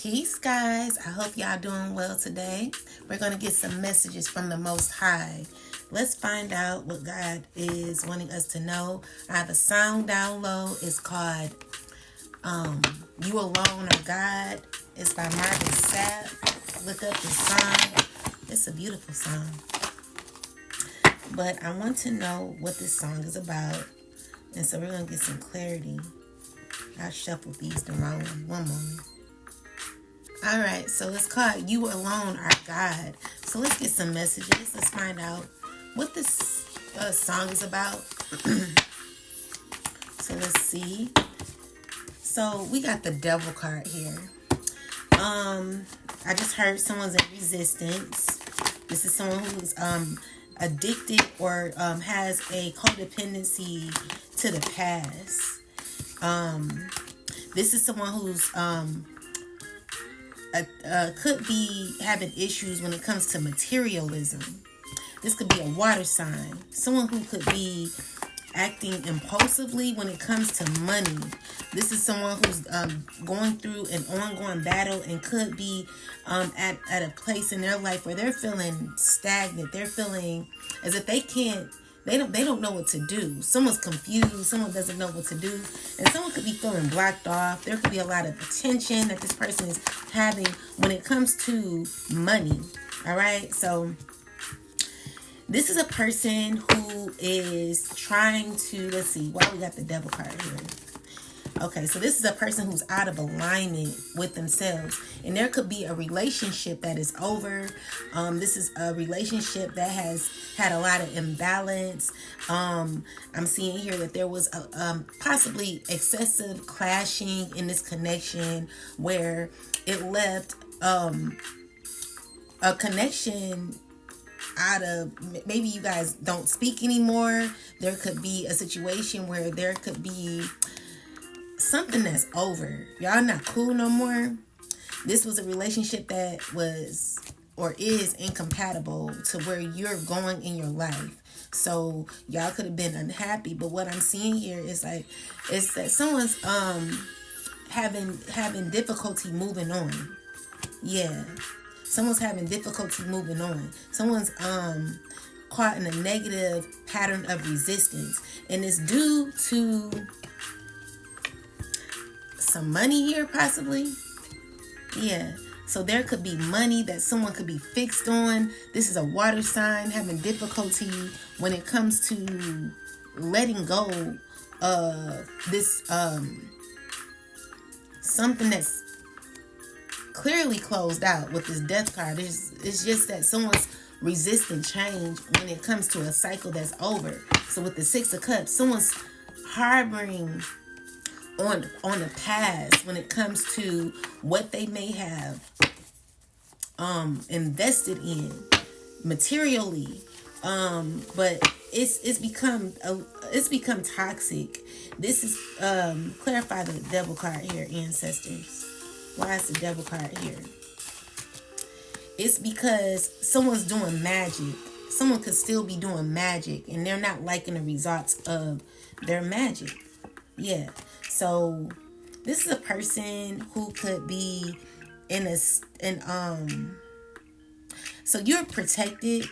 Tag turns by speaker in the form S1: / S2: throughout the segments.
S1: Peace, guys. I hope y'all doing well today. We're going to get some messages from the Most High. Let's find out what God is wanting us to know. I have a song download. It's called You Alone Are God. It's by Marvin Sapp. Look up the song. It's a beautiful song. But I want to know what this song is about. And so we're going to get some clarity. I shuffled these the wrong one moment. Alright, so it's called You Alone Are God. So let's get some messages. Let's find out what this song is about. So let's see. So we got the Devil card here. I just heard someone's in resistance. This is someone who's addicted or has a codependency to the past. This is someone who's could be having issues when it comes to materialism. This could be a water sign. Someone who could be acting impulsively when it comes to money. This is someone who's going through an ongoing battle and could be at a place in their life where they're feeling stagnant. They're feeling as if they don't know what to do. Someone's confused. Someone doesn't know what to do. And someone could be feeling blocked off. There could be a lot of attention that this person is having when it comes to money. All right. So this is a person who is trying to, let's see, why we got the Devil card here. Okay, so this is a person who's out of alignment with themselves. And there could be a relationship that is over. This is a relationship that has had a lot of imbalance. I'm seeing here that there was possibly excessive clashing in this connection where it left a connection out of, maybe you guys don't speak anymore. There could be a situation where there could be something that's over. Y'all not cool no more. This was a relationship that was or is incompatible to where you're going in your life. So y'all could have been unhappy. But what I'm seeing here is like, it's that someone's having difficulty moving on. Yeah. Someone's having difficulty moving on. Someone's caught in a negative pattern of resistance. And it's due to some money here, possibly. Yeah. So there could be money that someone could be fixed on. This is a water sign having difficulty when it comes to letting go of this something that's clearly closed out with this Death card. It's just that someone's resisting change when it comes to a cycle that's over. So with the Six of Cups, someone's harboring on the past when it comes to what they may have invested in materially, but it's become toxic. This is clarify the Devil card here, ancestors. Why is the Devil card here? It's because someone's doing magic. Someone could still be doing magic and they're not liking the results of their magic. Yeah. So this is a person who could be so you're protected.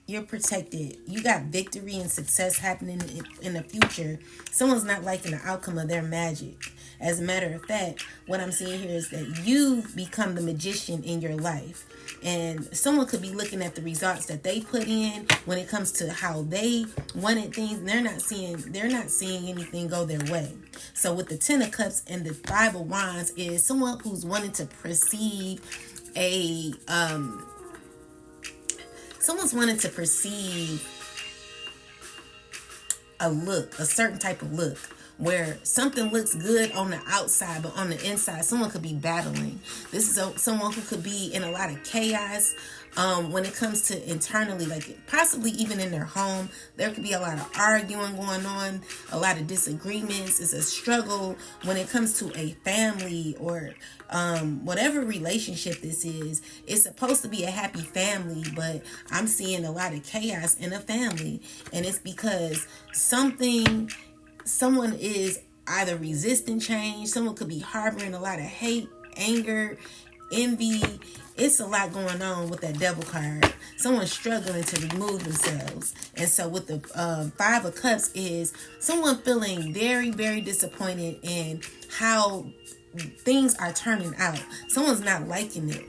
S1: You're protected. You got victory and success happening in the future. Someone's not liking the outcome of their magic. As a matter of fact, what I'm seeing here is that you've become the magician in your life. And someone could be looking at the results that they put in when it comes to how they wanted things. And they're not seeing anything go their way. So with the Ten of Cups and the Five of Wands is someone who's wanting to perceive someone's wanting to perceive a look, a certain type of look, where something looks good on the outside, but on the inside, someone could be battling. This is someone who could be in a lot of chaos when it comes to internally, like possibly even in their home. There could be a lot of arguing going on, a lot of disagreements. It's a struggle when it comes to a family or whatever relationship this is. It's supposed to be a happy family, but I'm seeing a lot of chaos in a family. And it's because someone is either resisting change. Someone could be harboring a lot of hate, anger, envy. It's a lot going on with that Devil card. Someone's struggling to remove themselves. And so with the Five of Cups is someone feeling very, very disappointed in how things are turning out. Someone's not liking it.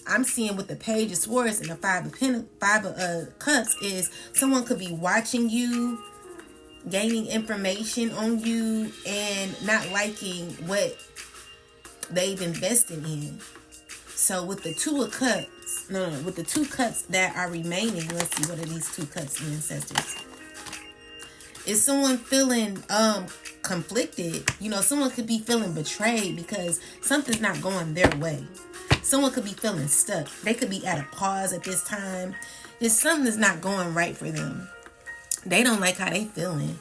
S1: I'm seeing with the Page of Swords and the Five of Cups is someone could be watching you, gaining information on you, and not liking what they've invested in. So with the Two of Cups, with the 2 cups that are remaining, let's see, what are these 2 cups, ancestors? Is someone feeling conflicted? You know, someone could be feeling betrayed because something's not going their way. Someone could be feeling stuck. They could be at a pause at this time. Just something is not going right for them. They don't like how they feeling.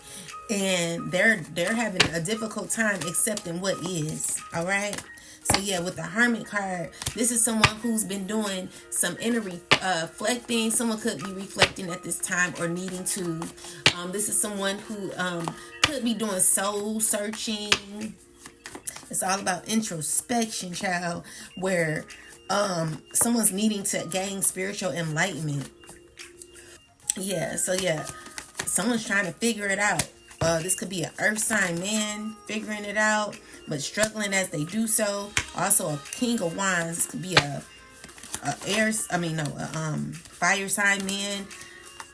S1: And they're having a difficult time accepting what is. All right? So yeah, with the Hermit card, this is someone who's been doing some inner reflecting. Someone could be reflecting at this time or needing to. This is someone who could be doing soul searching. It's all about introspection, child, where someone's needing to gain spiritual enlightenment. Yeah, so yeah, someone's trying to figure it out. This could be an earth sign man figuring it out, but struggling as they do so. Also a King of Wands. This could be a fire sign man.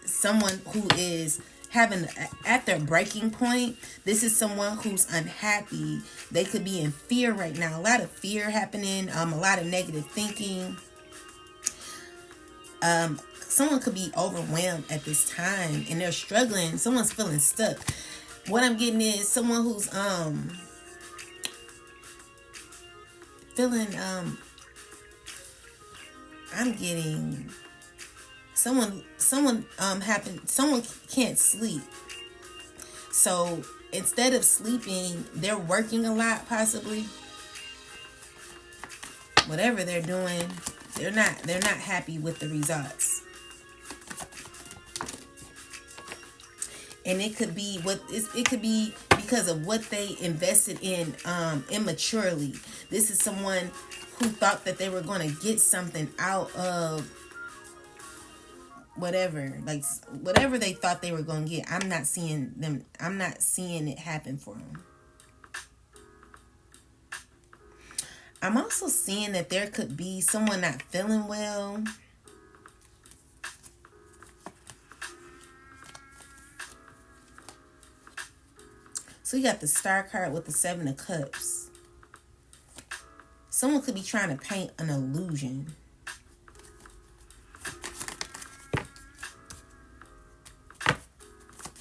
S1: Someone who is having at their breaking point. This is someone who's unhappy. They could be in fear right now. A lot of fear happening. A lot of negative thinking. Someone could be overwhelmed at this time and they're struggling. Someone's feeling stuck. What I'm getting is someone who's feeling I'm getting someone can't sleep. So instead of sleeping, they're working a lot, possibly. Whatever they're doing, they're not happy with the results. And it could be because of what they invested in immaturely. This is someone who thought that they were going to get something out of whatever they thought they were going to get. I'm not seeing it happen for them. I'm also seeing that there could be someone not feeling well. So you got the Star card with the 7 of Cups. Someone could be trying to paint an illusion.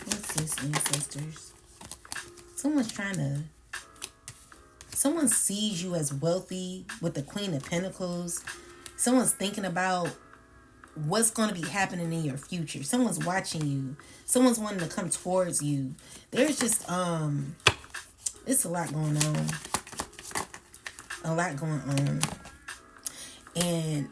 S1: What's this, ancestors? Someone sees you as wealthy with the Queen of Pentacles. Someone's thinking about what's going to be happening in your future. Someone's watching you. Someone's wanting to come towards you. There's just it's a lot going on. And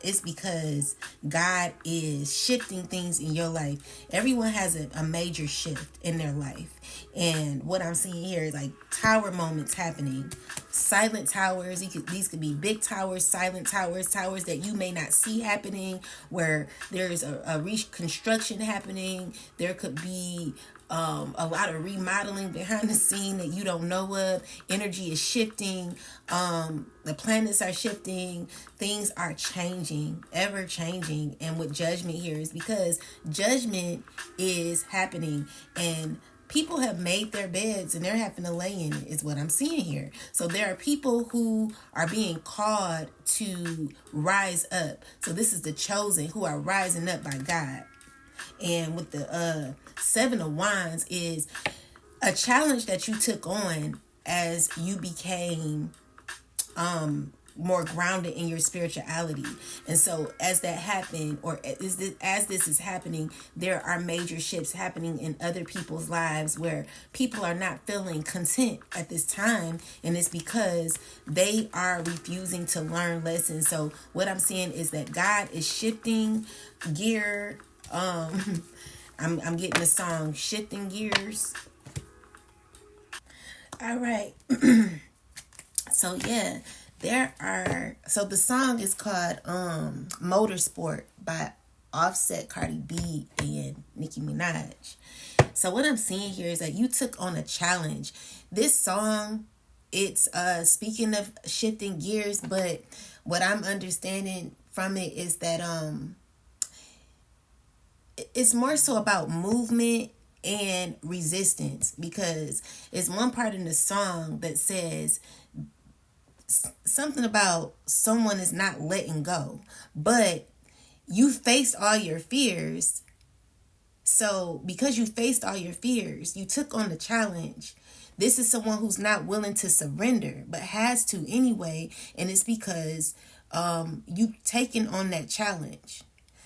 S1: it's because God is shifting things in your life. Everyone has a major shift in their life. And what I'm seeing here is like tower moments happening. Silent towers. These could be big towers, silent towers, towers that you may not see happening, where there's a reconstruction happening. There could be a lot of remodeling behind the scene that you don't know of. Energy is shifting. The planets are shifting. Things are changing, ever changing. And with judgment here is because judgment is happening and people have made their beds and they're having to lay in it, is what I'm seeing here. So there are people who are being called to rise up. So this is the chosen who are rising up by God. And with the 7 of Wands is a challenge that you took on as you became more grounded in your spirituality. And so as that happened, or as this is happening, there are major shifts happening in other people's lives where people are not feeling content at this time. And it's because they are refusing to learn lessons. So what I'm seeing is that God is shifting gear. I'm getting the song Shifting Gears. All right. So yeah, so the song is called Motorsport by Offset, Cardi B, and Nicki Minaj. So what I'm seeing here is that you took on a challenge. This song, it's speaking of shifting gears, but what I'm understanding from it is that it's more so about movement and resistance, because it's one part in the song that says something about someone is not letting go, but you faced all your fears. So because you faced all your fears, you took on the challenge. This is someone who's not willing to surrender, but has to anyway. And it's because you've taken on that challenge.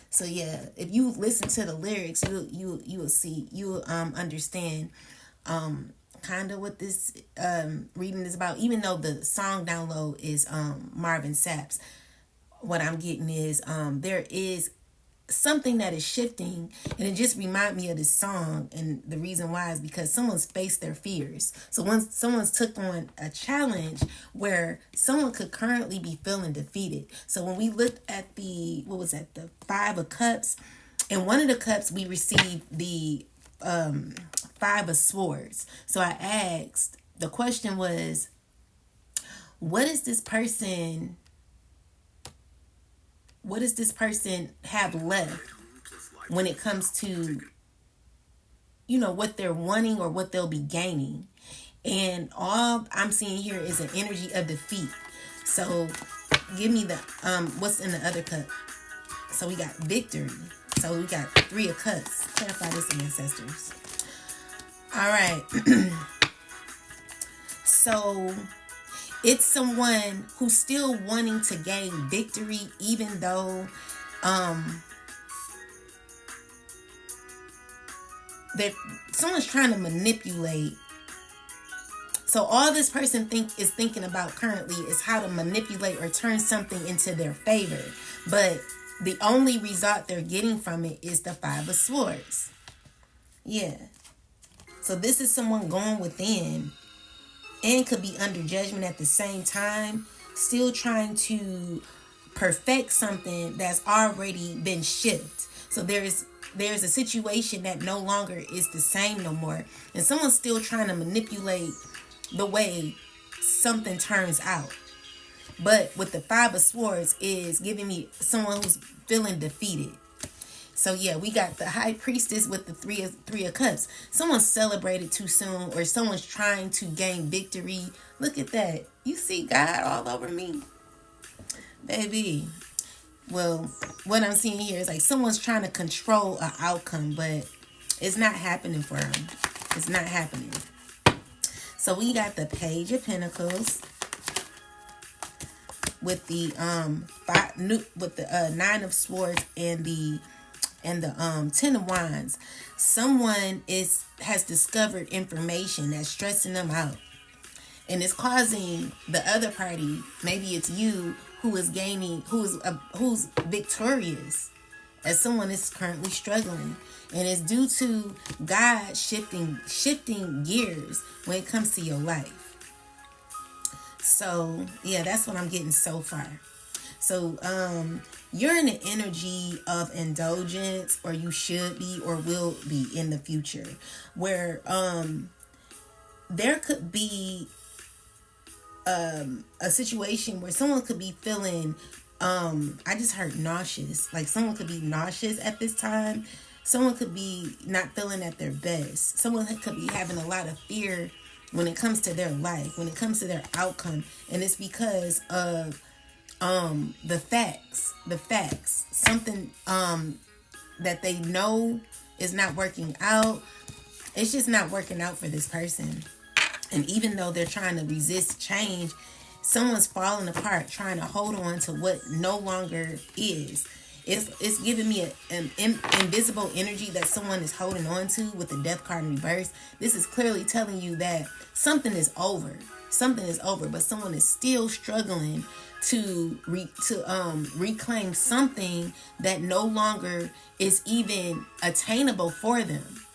S1: So yeah, if you listen to the lyrics, you will see, you understand kind of what this reading is about. Even though the song download is Marvin Sapp's, what I'm getting is there is something that is shifting, and it just remind me of this song. And the reason why is because someone's faced their fears. So once someone's took on a challenge where someone could currently be feeling defeated. So when we looked at the Five of Cups, in one of the cups we received the Five of Swords. So I asked, the question was, what does this person have left when it comes to, what they're wanting or what they'll be gaining? And all I'm seeing here is an energy of defeat. So give me the what's in the other cup. So we got victory. So we got Three of Cups. Clarify this, ancestors. All right. So it's someone who's still wanting to gain victory, even though that someone's trying to manipulate. So all this person is thinking about currently is how to manipulate or turn something into their favor. But the only result they're getting from it is the Five of Swords. Yeah. So this is someone going within and could be under judgment at the same time, still trying to perfect something that's already been shipped. So there's a situation that no longer is the same no more, and someone's still trying to manipulate the way something turns out. But with the Five of Swords is giving me someone who's feeling defeated. So yeah, we got the High Priestess with the Three of Cups. Someone's celebrated too soon, or someone's trying to gain victory. Look at that. You see God all over me, baby. Well, what I'm seeing here is like someone's trying to control an outcome, but it's not happening for them. It's not happening. So we got the Page of Pentacles with the Nine of Swords and the Ten of Wands. Someone has discovered information that's stressing them out, and it's causing the other party, maybe it's you, who's victorious, as someone is currently struggling. And it's due to God shifting gears when it comes to your life. So yeah, that's what I'm getting so far. So you're in the energy of indulgence, or you should be or will be in the future, where there could be a situation where someone could be feeling I just heard nauseous. Like someone could be nauseous at this time. Someone could be not feeling at their best. Someone could be having a lot of fear when it comes to their life, when it comes to their outcome. And it's because of the facts. Something that they know is not working out. It's just not working out for this person. And even though they're trying to resist change, someone's falling apart, trying to hold on to what no longer is. It's giving me an invisible energy that someone is holding on to with the Death card in reverse. This is clearly telling you that something is over. Something is over, but someone is still struggling to reclaim something that no longer is even attainable for them.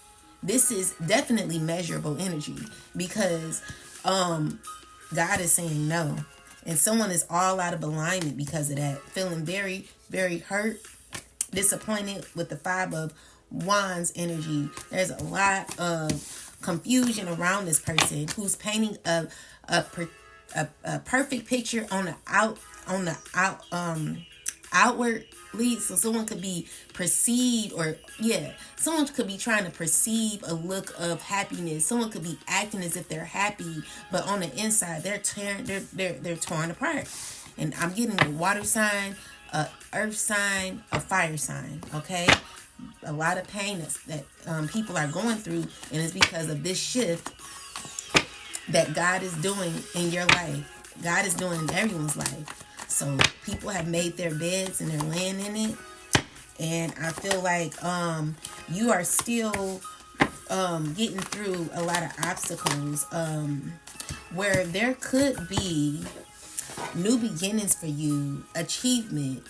S1: This is definitely measurable energy, because God is saying no. And someone is all out of alignment because of that. Feeling very, very hurt, disappointed with the Five of Wands energy. There's a lot of confusion around this person who's painting a perfect picture on the outward lead. So someone could be perceived, or someone could be trying to perceive a look of happiness. Someone could be acting as if they're happy, but on the inside they're torn apart. And I'm getting a water sign, a earth sign, a fire sign. Okay, a lot of pain that people are going through, and it's because of this shift that God is doing in your life. God is doing in everyone's life. So people have made their beds and they're laying in it. And I feel like you are still getting through a lot of obstacles where there could be new beginnings for you, achievement,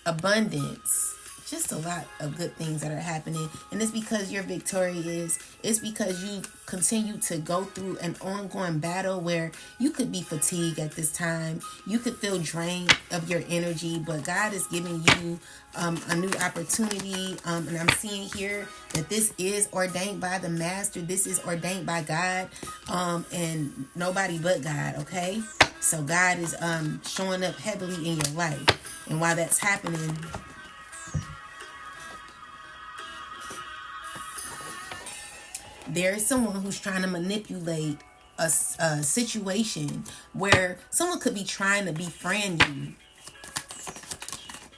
S1: abundance, just a lot of good things that are happening. And it's because you're victorious. It's because you continue to go through an ongoing battle where you could be fatigued at this time. You could feel drained of your energy, but God is giving you a new opportunity. And I'm seeing here that this is ordained by the Master. This is ordained by God, and nobody but God. Okay, so God is showing up heavily in your life, and while that's happening, there is someone who's trying to manipulate a situation where someone could be trying to befriend you.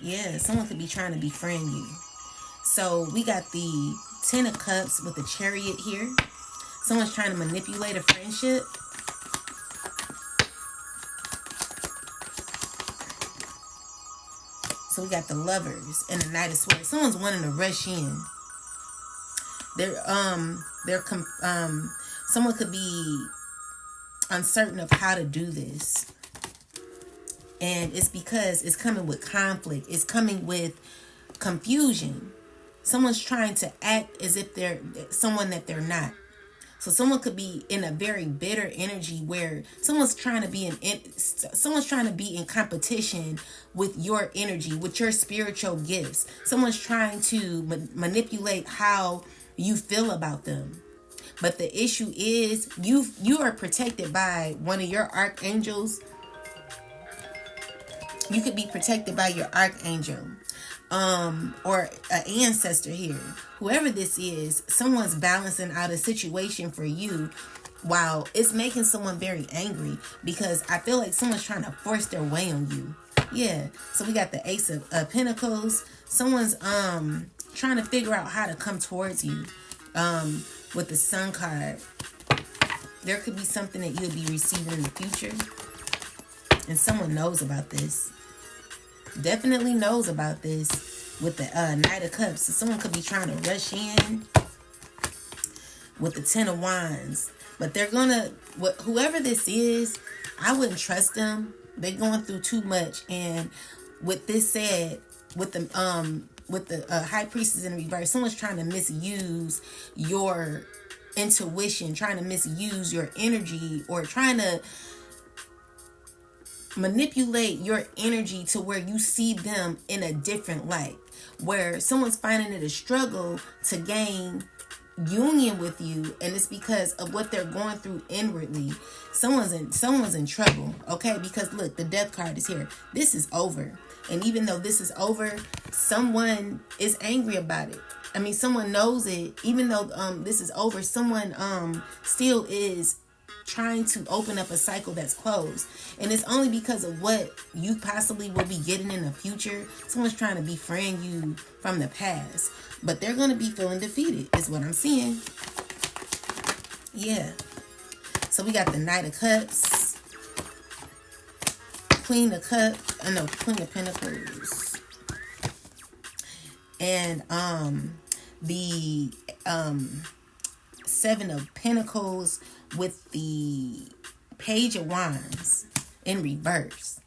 S1: Yeah, someone could be trying to befriend you. So we got the Ten of Cups with the Chariot here. Someone's trying to manipulate a friendship. So we got the Lovers and the Knight of Swords. Someone's wanting to rush in. Someone could be uncertain of how to do this. And it's because it's coming with conflict. It's coming with confusion. Someone's trying to act as if they're someone that they're not. So someone could be in a very bitter energy where someone's trying to be in competition with your energy, with your spiritual gifts. Someone's trying to manipulate how you feel about them. But the issue is you are protected by one of your archangels. You could be protected by your archangel, or an ancestor here. Whoever this is, someone's balancing out a situation for you while it's making someone very angry, because I feel like someone's trying to force their way on you. Yeah. So we got the Ace of Pentacles. Someone's trying to figure out how to come towards you. With the Sun card, there could be something that you'll be receiving in the future, and someone knows about this. Definitely knows about this with the Knight of Cups. So someone could be trying to rush in with the Ten of Wands, but they're gonna, whoever this is, I wouldn't trust them. They're going through too much. And with this said, with the High Priestess in reverse, someone's trying to misuse your intuition, trying to misuse your energy, or trying to manipulate your energy to where you see them in a different light, where someone's finding it a struggle to gain union with you, and it's because of what they're going through inwardly. Someone's in trouble, okay? Because look, the Death card is here. This is over. And even though this is over, someone is angry about it. I mean, someone knows it. Even though this is over, someone still is trying to open up a cycle that's closed. And it's only because of what you possibly will be getting in the future. Someone's trying to befriend you from the past. But they're going to be feeling defeated, is what I'm seeing. Yeah. So we got the Knight of Cups, Queen of Pentacles, and the Seven of Pentacles with the Page of Wands in reverse.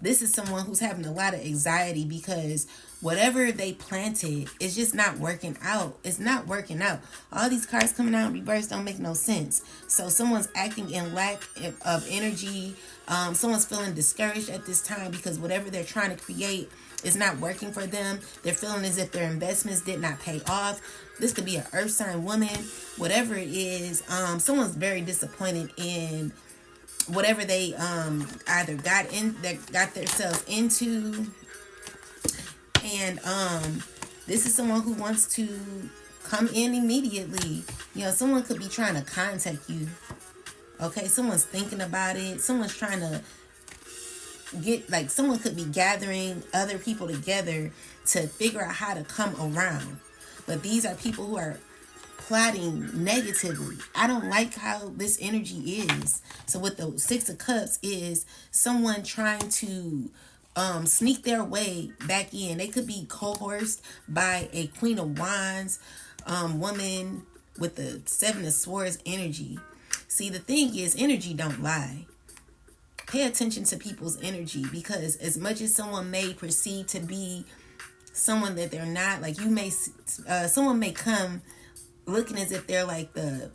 S1: This is someone who's having a lot of anxiety because whatever they planted is just not working out. It's not working out. All these cards coming out in reverse don't make no sense. So someone's acting in lack of energy. Someone's feeling discouraged at this time because whatever they're trying to create is not working for them. They're feeling as if their investments did not pay off. This could be an earth sign woman. Whatever it is, someone's very disappointed in whatever they either got themselves into. And this is someone who wants to come in immediately. You know, someone could be trying to contact you. Okay, someone's thinking about it. Someone's trying to get, like, someone could be gathering other people together to figure out how to come around. But these are people who are plotting negatively. I don't like how this energy is. So with the Six of Cups is someone trying to sneak their way back in. They could be coerced by a Queen of Wands woman with the Seven of Swords energy. See, the thing is, energy don't lie. Pay attention to people's energy, because as much as someone may perceive to be someone that they're not, like you may, someone may come looking as if they're like the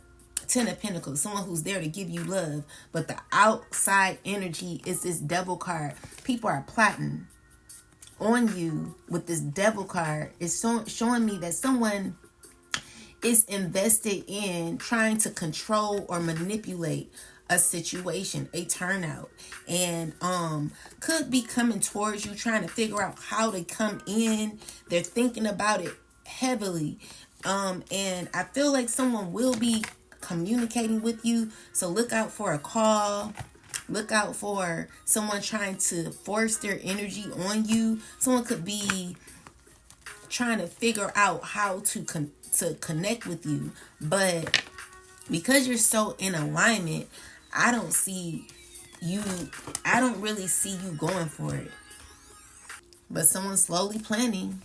S1: Ten of Pentacles, someone who's there to give you love, but the outside energy is this Devil card. People are plotting on you with this Devil card. It's showing me that someone is invested in trying to control or manipulate a situation, a turnout, and could be coming towards you, trying to figure out how to come in. They're thinking about it heavily, and I feel like someone will be communicating with you. So look out for a call. Look out for someone trying to force their energy on you. Someone could be trying to figure out how to connect with you, but because you're so in alignment, I don't really see you going for it. But someone's slowly planning,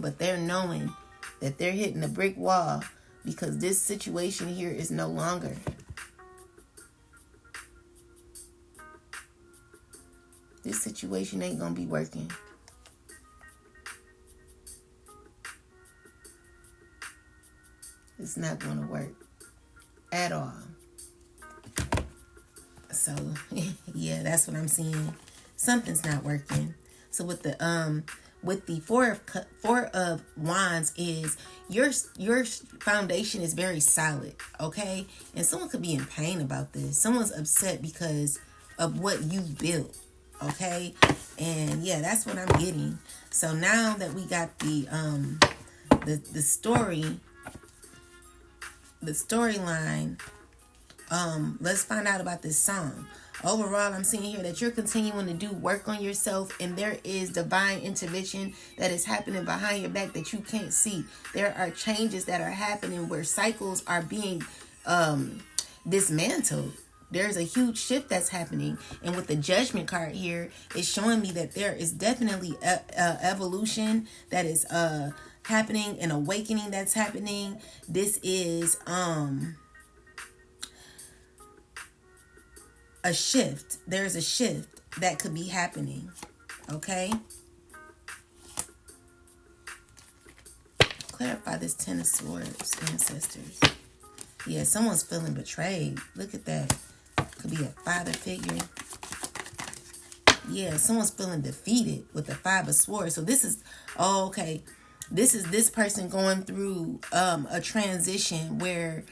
S1: but they're knowing that they're hitting a brick wall, because this situation here is no longer. This situation ain't gonna be working. It's not gonna work at all. So yeah, that's what I'm seeing. Something's not working. So with the four of wands is your foundation is very solid, okay? And someone could be in pain about this. Someone's upset because of what you built, okay? And yeah, that's what I'm getting. So now that we got the storyline, let's find out about this song. Overall, I'm seeing here that you're continuing to do work on yourself, and there is divine intervention that is happening behind your back that you can't see. There are changes that are happening where cycles are being dismantled. There's a huge shift that's happening, and with the Judgment card here, it's showing me that there is definitely evolution that is happening, an awakening that's happening. This is a shift. There's a shift that could be happening, okay? Clarify this Ten of Swords, ancestors. Yeah, someone's feeling betrayed. Look at that. Could be a father figure. Yeah, someone's feeling defeated with the Five of Swords. So this is, okay, this is this person going through a transition where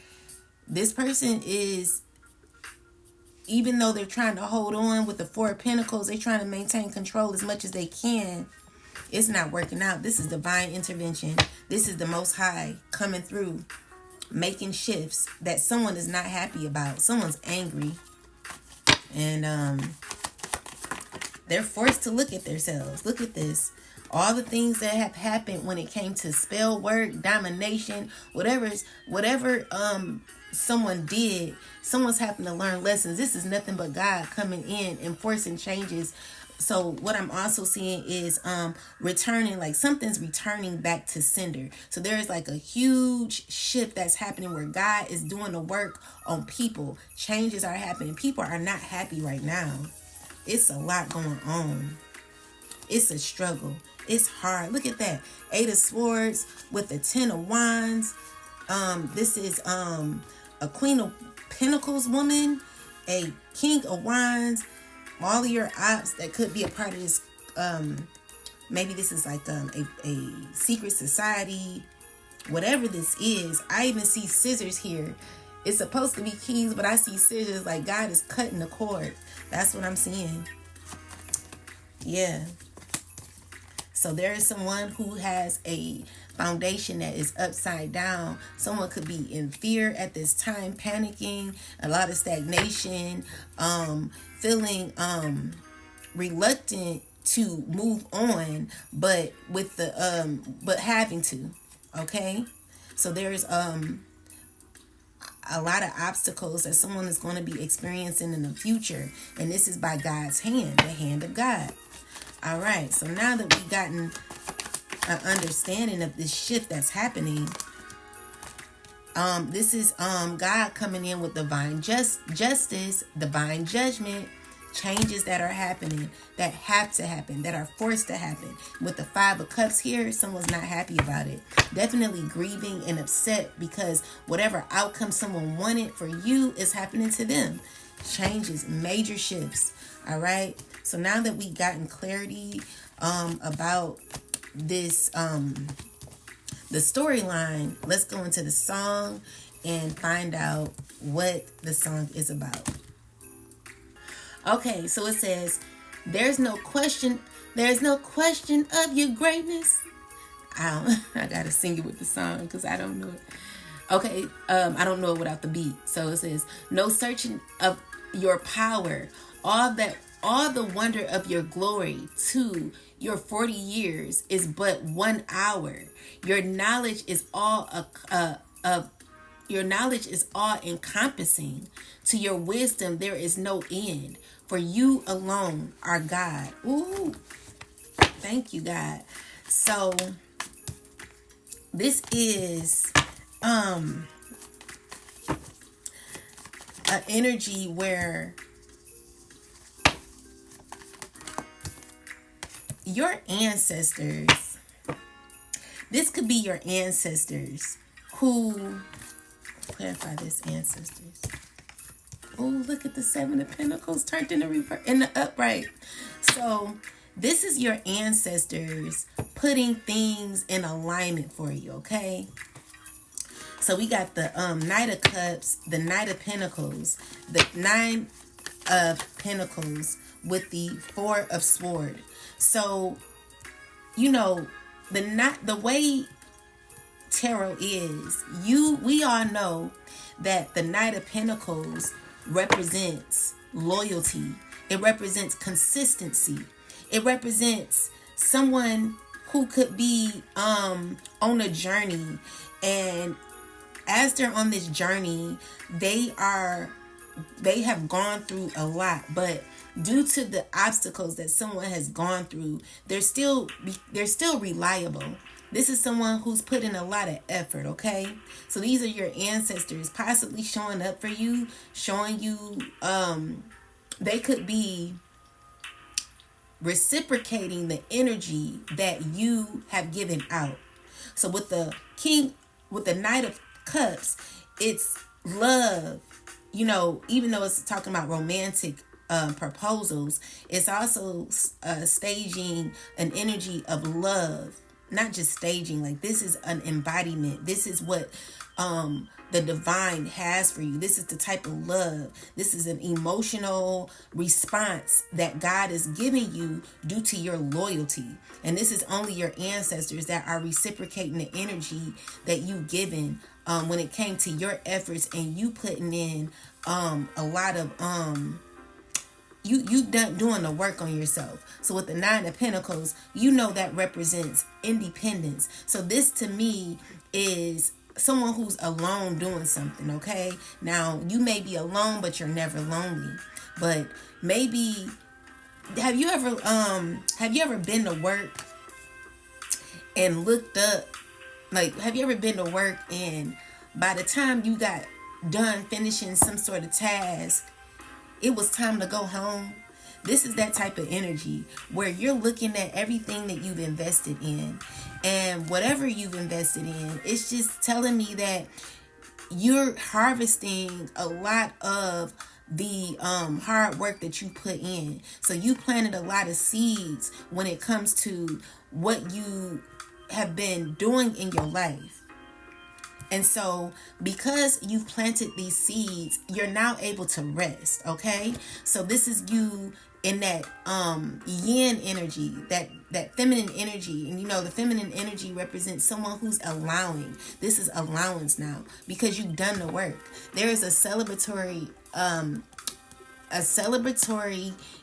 S1: this person is, even though they're trying to hold on with the Four of Pentacles, they're trying to maintain control as much as they can. It's not working out. This is divine intervention. This is the Most High coming through, making shifts that someone is not happy about. Someone's angry. And they're forced to look at themselves. Look at this. All the things that have happened when it came to spell work, domination, whatever someone did, someone's having to learn lessons. This is nothing but God coming in and forcing changes. So what I'm also seeing is returning, like something's returning back to sender. So there's like a huge shift that's happening where God is doing the work on people. Changes are happening. People are not happy right now. It's a lot going on. It's a struggle. It's hard. Look at that. 8 of Swords with the 10 of Wands. This is a Queen of Pentacles woman, a King of Wands. All of your ops that could be a part of this, maybe this is like a secret society, whatever this is. I even see scissors here. It's supposed to be keys, but I see scissors, like God is cutting the cord. That's what I'm seeing. Yeah. So there is someone who has a foundation that is upside down. Someone could be in fear at this time, panicking, a lot of stagnation, feeling reluctant to move on, but with the but having to. Okay? So there's a lot of obstacles that someone is going to be experiencing in the future, and this is by God's hand, the hand of God. All right, so now that we've gotten an understanding of this shift that's happening, this is God coming in with divine justice, divine judgment, changes that are happening, that have to happen, that are forced to happen. With the 5 of Cups here, someone's not happy about it. Definitely grieving and upset because whatever outcome someone wanted for you is happening to them. Changes, major shifts. All right. So now that we've gotten clarity about this, the storyline, let's go into the song and find out what the song is about. Okay, so it says, there's no question of your greatness. I gotta sing it with the song because I don't know it. Okay, I don't know it without the beat. So it says, no searching of your power, all the wonder of your glory, to your 40 years is but 1 hour. Your knowledge is all encompassing. To your wisdom there is no end. For you alone are God. Ooh, thank you, God. So this is an energy where your ancestors, this could be your ancestors who, clarify this, ancestors. Oh, look at the 7 of Pentacles turned in the upright. So this is your ancestors putting things in alignment for you, okay? So we got the Knight of Cups, the Knight of Pentacles, the 9 of Pentacles with the 4 of Swords. So, you know, the way tarot is, we all know that the Knight of Pentacles represents loyalty. It represents consistency. It represents someone who could be on a journey, and as they're on this journey, they have gone through a lot, but due to the obstacles that someone has gone through, they're still reliable. This is someone who's put in a lot of effort, okay? So these are your ancestors possibly showing up for you, showing you, they could be reciprocating the energy that you have given out. So with the Knight of Cups, it's love. You know, even though it's talking about romantic proposals, it's also staging an energy of love. Not just staging, like this is an embodiment. This is what the divine has for you. This is the type of love. This is an emotional response that God is giving you due to your loyalty. And this is only your ancestors that are reciprocating the energy that you've given when it came to your efforts and you putting in a lot of you doing the work on yourself. So with the 9 of Pentacles, you know that represents independence. So this to me is someone who's alone doing something, okay? Now, you may be alone, but you're never lonely. But maybe, have you ever been to work and looked up, like, have you ever been to work and by the time you got done finishing some sort of task, it was time to go home? This is that type of energy where you're looking at everything that you've invested in, and whatever you've invested in, it's just telling me that you're harvesting a lot of the hard work that you put in. So you planted a lot of seeds when it comes to what you have been doing in your life. And so because you've planted these seeds, you're now able to rest, okay? So this is you in that yin energy, that feminine energy. And you know, the feminine energy represents someone who's allowing. This is allowance now because you've done the work. There is a celebratory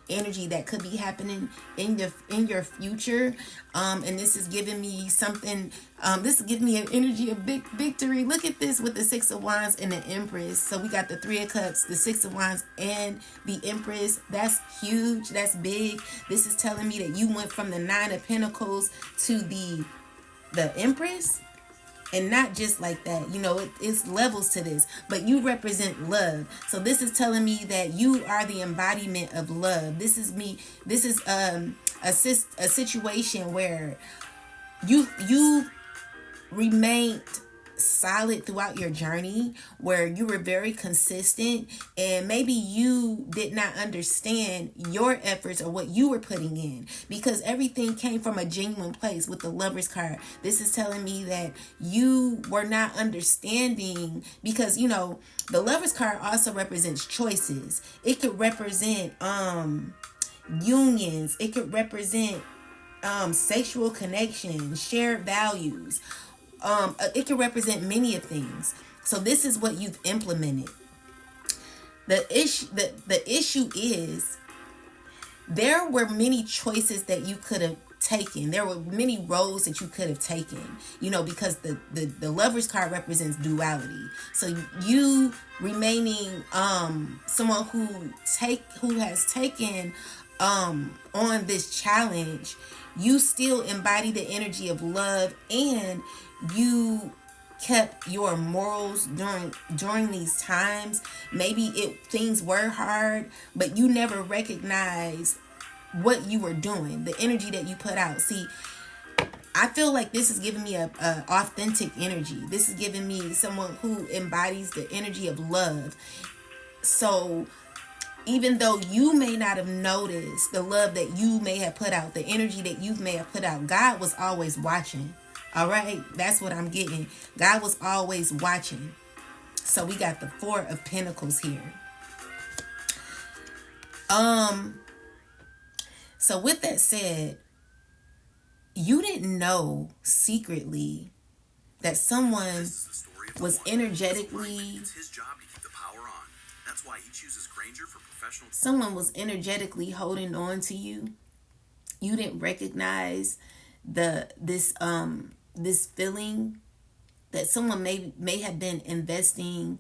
S1: energy that could be happening in your future, and this is giving me something. This is giving me an energy of big victory. Look at this with the Six of Wands and the Empress. So we got the Three of Cups, the Six of Wands, and the Empress. That's huge. That's big. This is telling me that you went from the Nine of Pentacles to the Empress. And not just like that, you know, it's levels to this, but you represent love. So this is telling me that you are the embodiment of love. This is me. This is a situation where you remained solid throughout your journey, where you were very consistent, and maybe you did not understand your efforts or what you were putting in, because everything came from a genuine place with the Lovers card. This is telling me that you were not understanding, because you know the Lovers card also represents choices. It could represent unions. It could represent sexual connections, shared values. It can represent many of things. So this is what you've implemented. The issue is there were many choices that you could have taken. There were many roads that you could have taken, you know, because the Lovers card represents duality. So you remaining someone who has taken on this challenge, you still embody the energy of love, and you kept your morals during these times. Maybe things were hard, but you never recognized what you were doing, the energy that you put out. See, I feel like this is giving me a authentic energy. This is giving me someone who embodies the energy of love. So even though you may not have noticed the love that you may have put out, the energy that you may have put out, God was always watching. All right, that's what I'm getting. God was always watching. So we got the Four of Pentacles here. So with that said, you didn't know secretly that someone was energetically. Someone was energetically holding on to you. You didn't recognize this feeling that someone may have been investing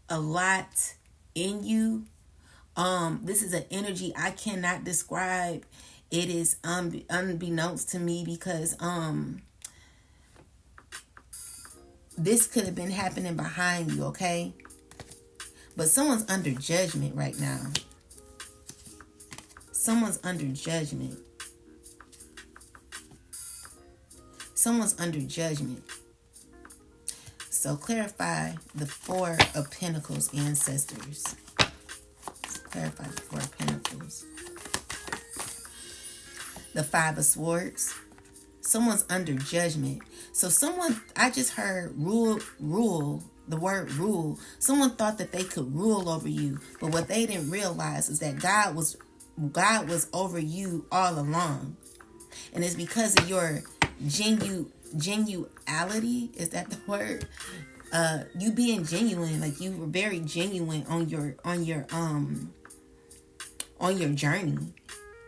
S1: a lot in you. This is an energy I cannot describe. It is unbeknownst to me, because this could have been happening behind you, okay? But someone's under judgment right now. Someone's under judgment. Someone's under judgment. So clarify the Four of Pentacles, ancestors. Clarify the Four of Pentacles. The Five of Swords. Someone's under judgment. So someone, I just heard rule, the word rule. Someone thought that they could rule over you, but what they didn't realize is that God was over you all along. And it's because of your genuality, is that the word? You being genuine, like you were very genuine on your journey.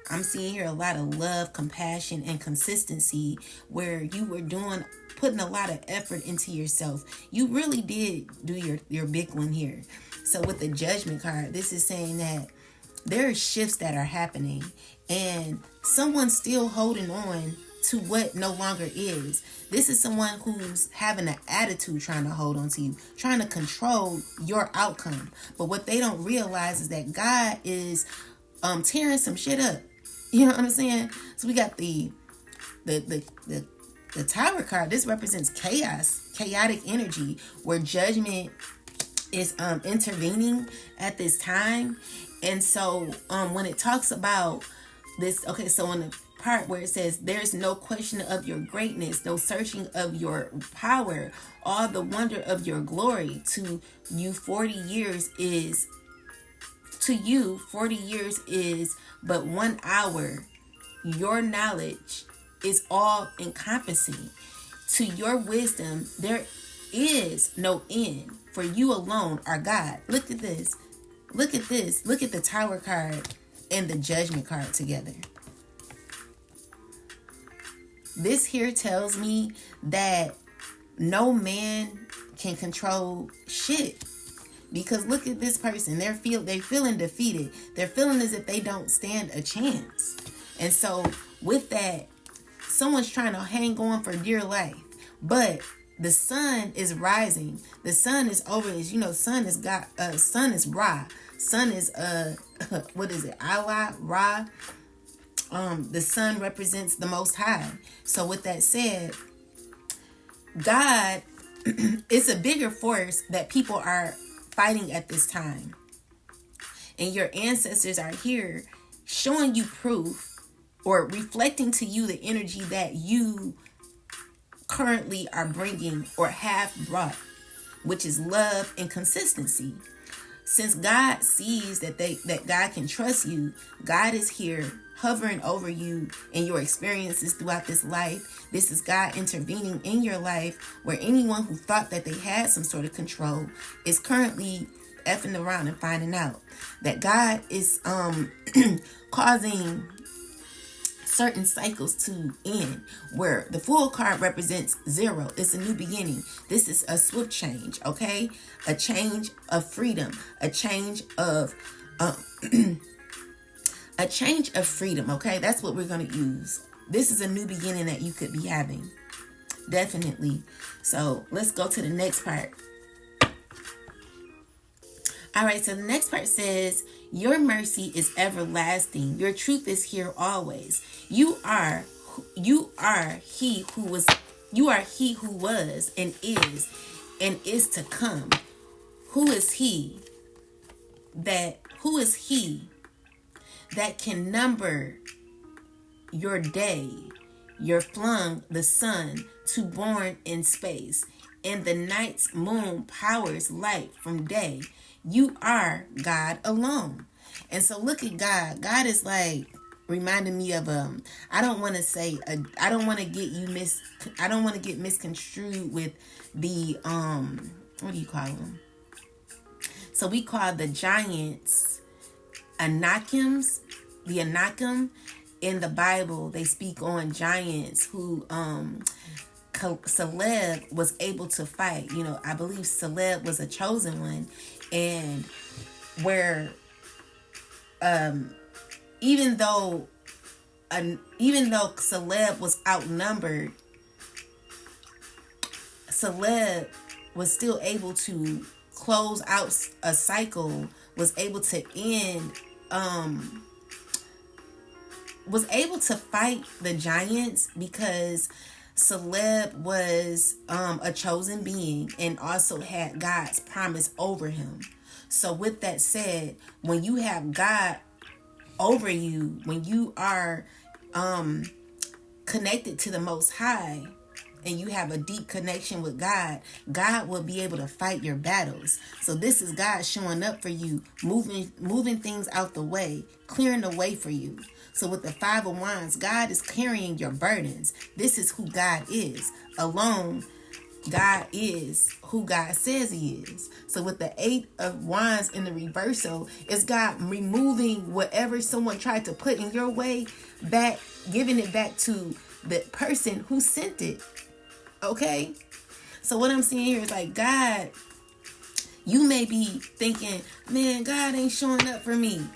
S1: I'm seeing here a lot of love, compassion, and consistency, where you were putting a lot of effort into yourself. You really did do your big one here. So with the Judgment card, this is saying that there are shifts that are happening, and someone's still holding on to what no longer is. This is someone who's having an attitude, trying to hold on to you, trying to control your outcome. But what they don't realize is that God is tearing some shit up. You know what I'm saying? So we got the Tower card. This represents chaos, chaotic energy, where judgment is intervening at this time. And so when it talks about this, okay, so in the part where it says there's no question of your greatness, no searching of your power, all the wonder of your glory, to you 40 years is but 1 hour. Your knowledge is all encompassing. To your wisdom there is no end, for you alone are God. Look at this. Look at this. Look at the Tower card and the Judgment card together. This here tells me that no man can control shit. Because look at this person. They're feeling defeated. They're feeling as if they don't stand a chance. And so with that, someone's trying to hang on for dear life. But the sun is rising. The sun is over this. You know, sun is God. Sun is Ra. Sun is what is it? Allah, Ra. The sun represents the Most High. So with that said, God is a bigger force that people are fighting at this time. And your ancestors are here showing you proof or reflecting to you the energy that you currently are bringing or have brought, which is love and consistency. Since God sees that God can trust you, God is here hovering over you and your experiences throughout this life. This is God intervening in your life, where anyone who thought that they had some sort of control is currently effing around and finding out that God is causing certain cycles to end, where the Fool card represents 0. It's a new beginning. This is a swift change, okay? A change of freedom, a change of freedom, okay? That's what we're going to use. This is a new beginning that you could be having. Definitely. So let's go to the next part. All right, so the next part says, your mercy is everlasting. Your truth is here always. You are he who was and is to come. Who is he that can number your day? You're flung the sun to born in space, and the night's moon powers light from day. You are God alone. And so look at God. God is like reminding me of I don't want to get misconstrued with the what do you call them? So we call the giants Anakims. The Anakim in the Bible, they speak on giants who Caleb was able to fight. You know, I believe Caleb was a chosen one, and where even though Caleb was outnumbered, Caleb was still able to close out a cycle, was able to end, was able to fight the giants because Caleb was a chosen being and also had God's promise over him. So with that said, when you have God over you, when you are connected to the Most High and you have a deep connection with God, God will be able to fight your battles. So this is God showing up for you, moving things out the way, clearing the way for you. So with the 5 of Wands, God is carrying your burdens. This is who God is. Alone, God is who God says he is. So with the 8 of Wands in the reversal, it's God removing whatever someone tried to put in your way, back, giving it back to the person who sent it. Okay? So what I'm seeing here is like, God, you may be thinking, man, God ain't showing up for me.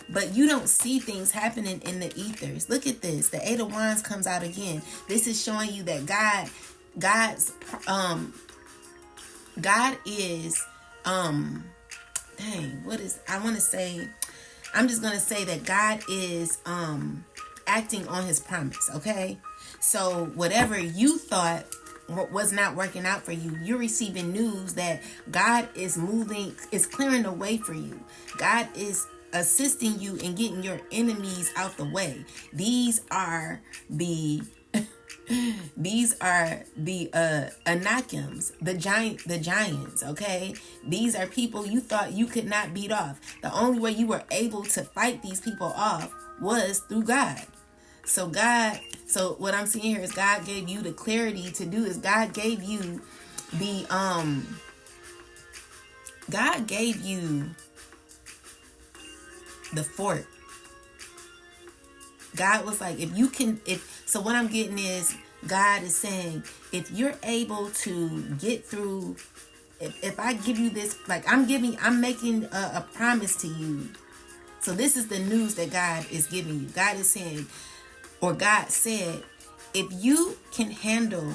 S1: But you don't see things happening in the ethers. Look at this. The 8 of Wands comes out again. This is showing you that God is, I'm just going to say that God is acting on his promise, okay? So whatever you thought was not working out for you, you're receiving news that God is moving, is clearing the way for you. God is assisting you in getting your enemies out the way. These are the Anakims, the giants, okay? These are people you thought you could not beat off. The only way you were able to fight these people off was through God. So what I'm seeing here is God gave you the clarity to do this. God gave you the fort. God was like, so what I'm getting is God is saying, if you're able to get through, if I give you this, like I'm making a promise to you. So this is the news that God is giving you. God is saying, or God said, if you can handle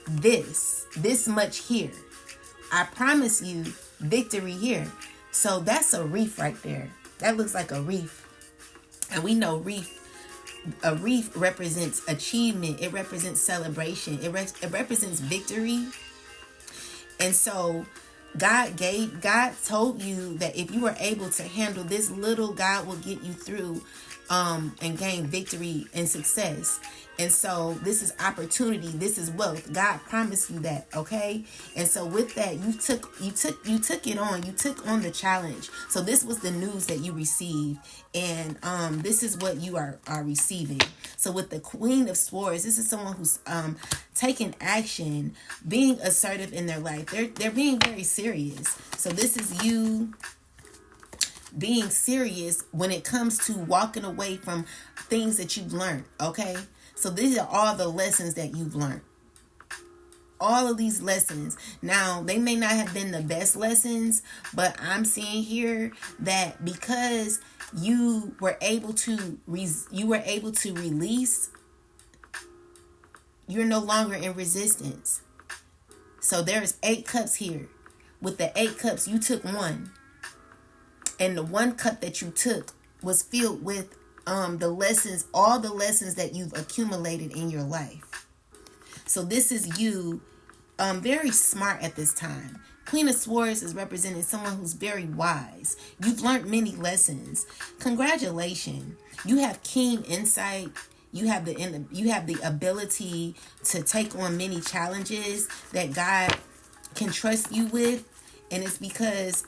S1: this much here, I promise you victory here. So that's a reef right there. That looks like a reef. And we know a reef represents achievement. It represents celebration. It represents victory. And so God told you that if you were able to handle this little, God will get you through and gain victory and success. And so this is opportunity. This is wealth. God promised you that, okay? And so with that, you took it on. You took on the challenge. So this was the news that you received, and this is what you are receiving. So with the Queen of Swords, this is someone who's taking action, being assertive in their life. They're being very serious. So this is you being serious when it comes to walking away from things that you've learned, okay? So these are all the lessons that you've learned. All of these lessons. Now, they may not have been the best lessons, but I'm seeing here that because you were able to release, you're no longer in resistance. So there's 8 cups here. With the 8 cups, you took one. And the 1 cup that you took was filled with the lessons, all the lessons that you've accumulated in your life. So this is you, very smart at this time. Queen of Swords is representing someone who's very wise. You've learned many lessons. Congratulations. You have keen insight. You have the ability to take on many challenges that God can trust you with. And it's because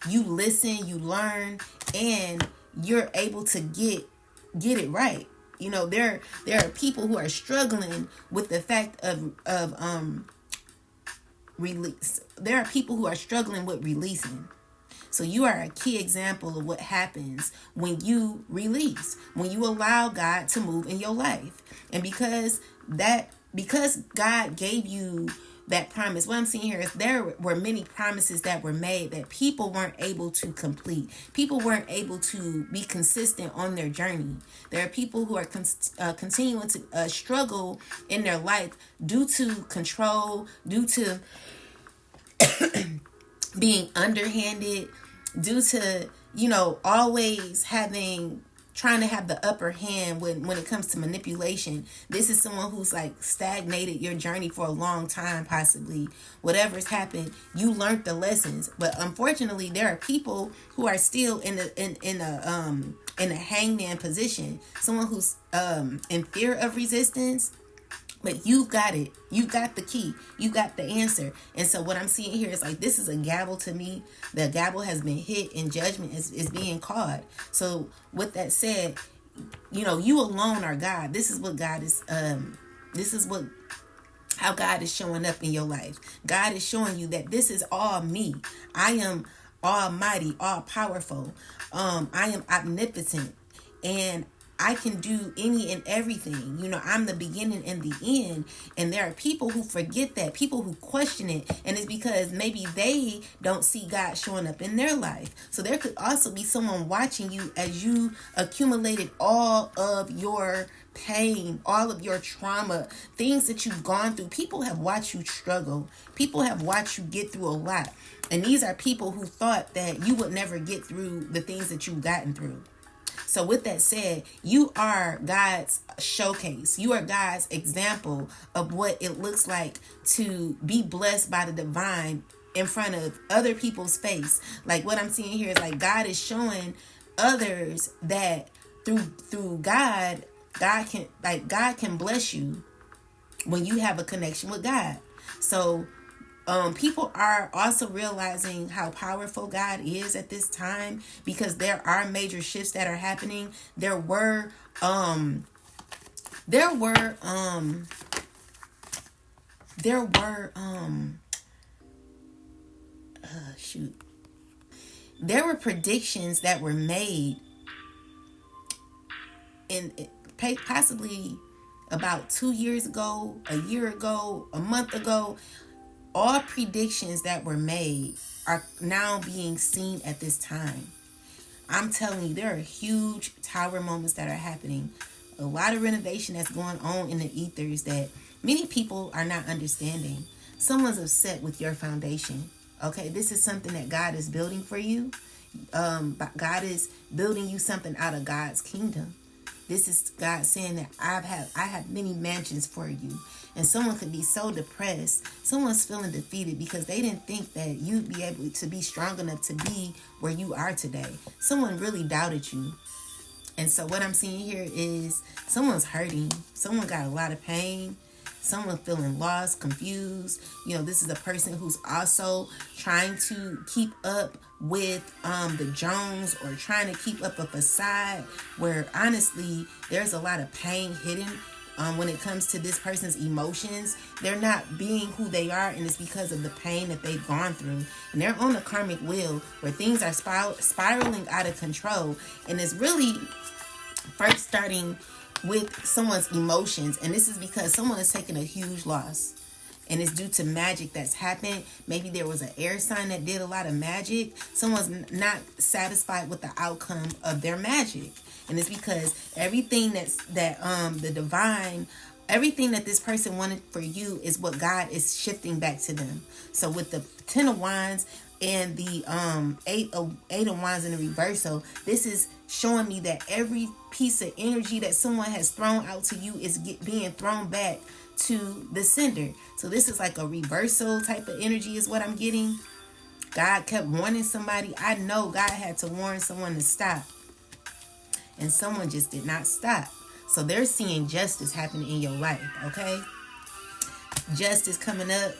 S1: you listen, you learn, and you're able to get it right. You know, there are people who are struggling with the fact of release. There are people who are struggling with releasing. So you are a key example of what happens when you release, when you allow God to move in your life. And because God gave you that promise, what I'm seeing here is there were many promises that were made that people weren't able to complete. People weren't able to be consistent on their journey. There are people who are continuing to struggle in their life due to control, due to being underhanded, due to, always trying to have the upper hand when it comes to manipulation. This is someone who's like stagnated your journey for a long time, possibly. Whatever's happened, you learned the lessons. But unfortunately, there are people who are still in a hangman position. Someone who's in fear of resistance. But you've got it. You got the key. You got the answer. And so what I'm seeing here is like, this is a gavel to me. The gavel has been hit and judgment is being called. So with that said, you alone are God. This is what God is, how God is showing up in your life. God is showing you that this is all me. I am almighty, all powerful. I am omnipotent. And I can do any and everything. You know, I'm the beginning and the end. And there are people who forget that, people who question it. And it's because maybe they don't see God showing up in their life. So there could also be someone watching you as you accumulated all of your pain, all of your trauma, things that you've gone through. People have watched you struggle. People have watched you get through a lot. And these are people who thought that you would never get through the things that you've gotten through. So with that said, you are God's showcase. You are God's example of what it looks like to be blessed by the divine in front of other people's face. Like what I'm seeing here is like God is showing others that through God can bless you when you have a connection with God. So people are also realizing how powerful God is at this time, because there are major shifts that are happening. There were predictions that were made in possibly about 2 years ago, a year ago, a month ago. All predictions that were made are now being seen at this time. I'm telling you, there are huge tower moments that are happening. A lot of renovation that's going on in the ethers that many people are not understanding. Someone's upset with your foundation. Okay, this is something that God is building for you. God is building you something out of God's kingdom. This is God saying that I have many mansions for you. And someone could be so depressed. Someone's feeling defeated because they didn't think that you'd be able to be strong enough to be where you are today. Someone really doubted you. And so what I'm seeing here is someone's hurting. Someone got a lot of pain. Someone feeling lost, confused. You know, this is a person who's also trying to keep up with the Jones, or trying to keep up a facade where honestly there's a lot of pain hidden when it comes to this person's emotions. They're not being who they are, and it's because of the pain that they've gone through. And they're on a karmic wheel where things are spiraling out of control. And it's really first starting with someone's emotions, and this is because someone is taking a huge loss, and it's due to magic that's happened. Maybe there was an air sign that did a lot of magic. Someone's not satisfied with the outcome of their magic, and it's because everything the divine, everything that this person wanted for you is what God is shifting back to them. So with the 10 of Wands and the eight of Wands in the reversal, this is showing me that every piece of energy that someone has thrown out to you is being thrown back to the sender. So this is like a reversal type of energy is what I'm getting. God kept warning somebody. I know God had to warn someone to stop, and someone just did not stop. So they're seeing justice happening in your life. Okay, justice coming up.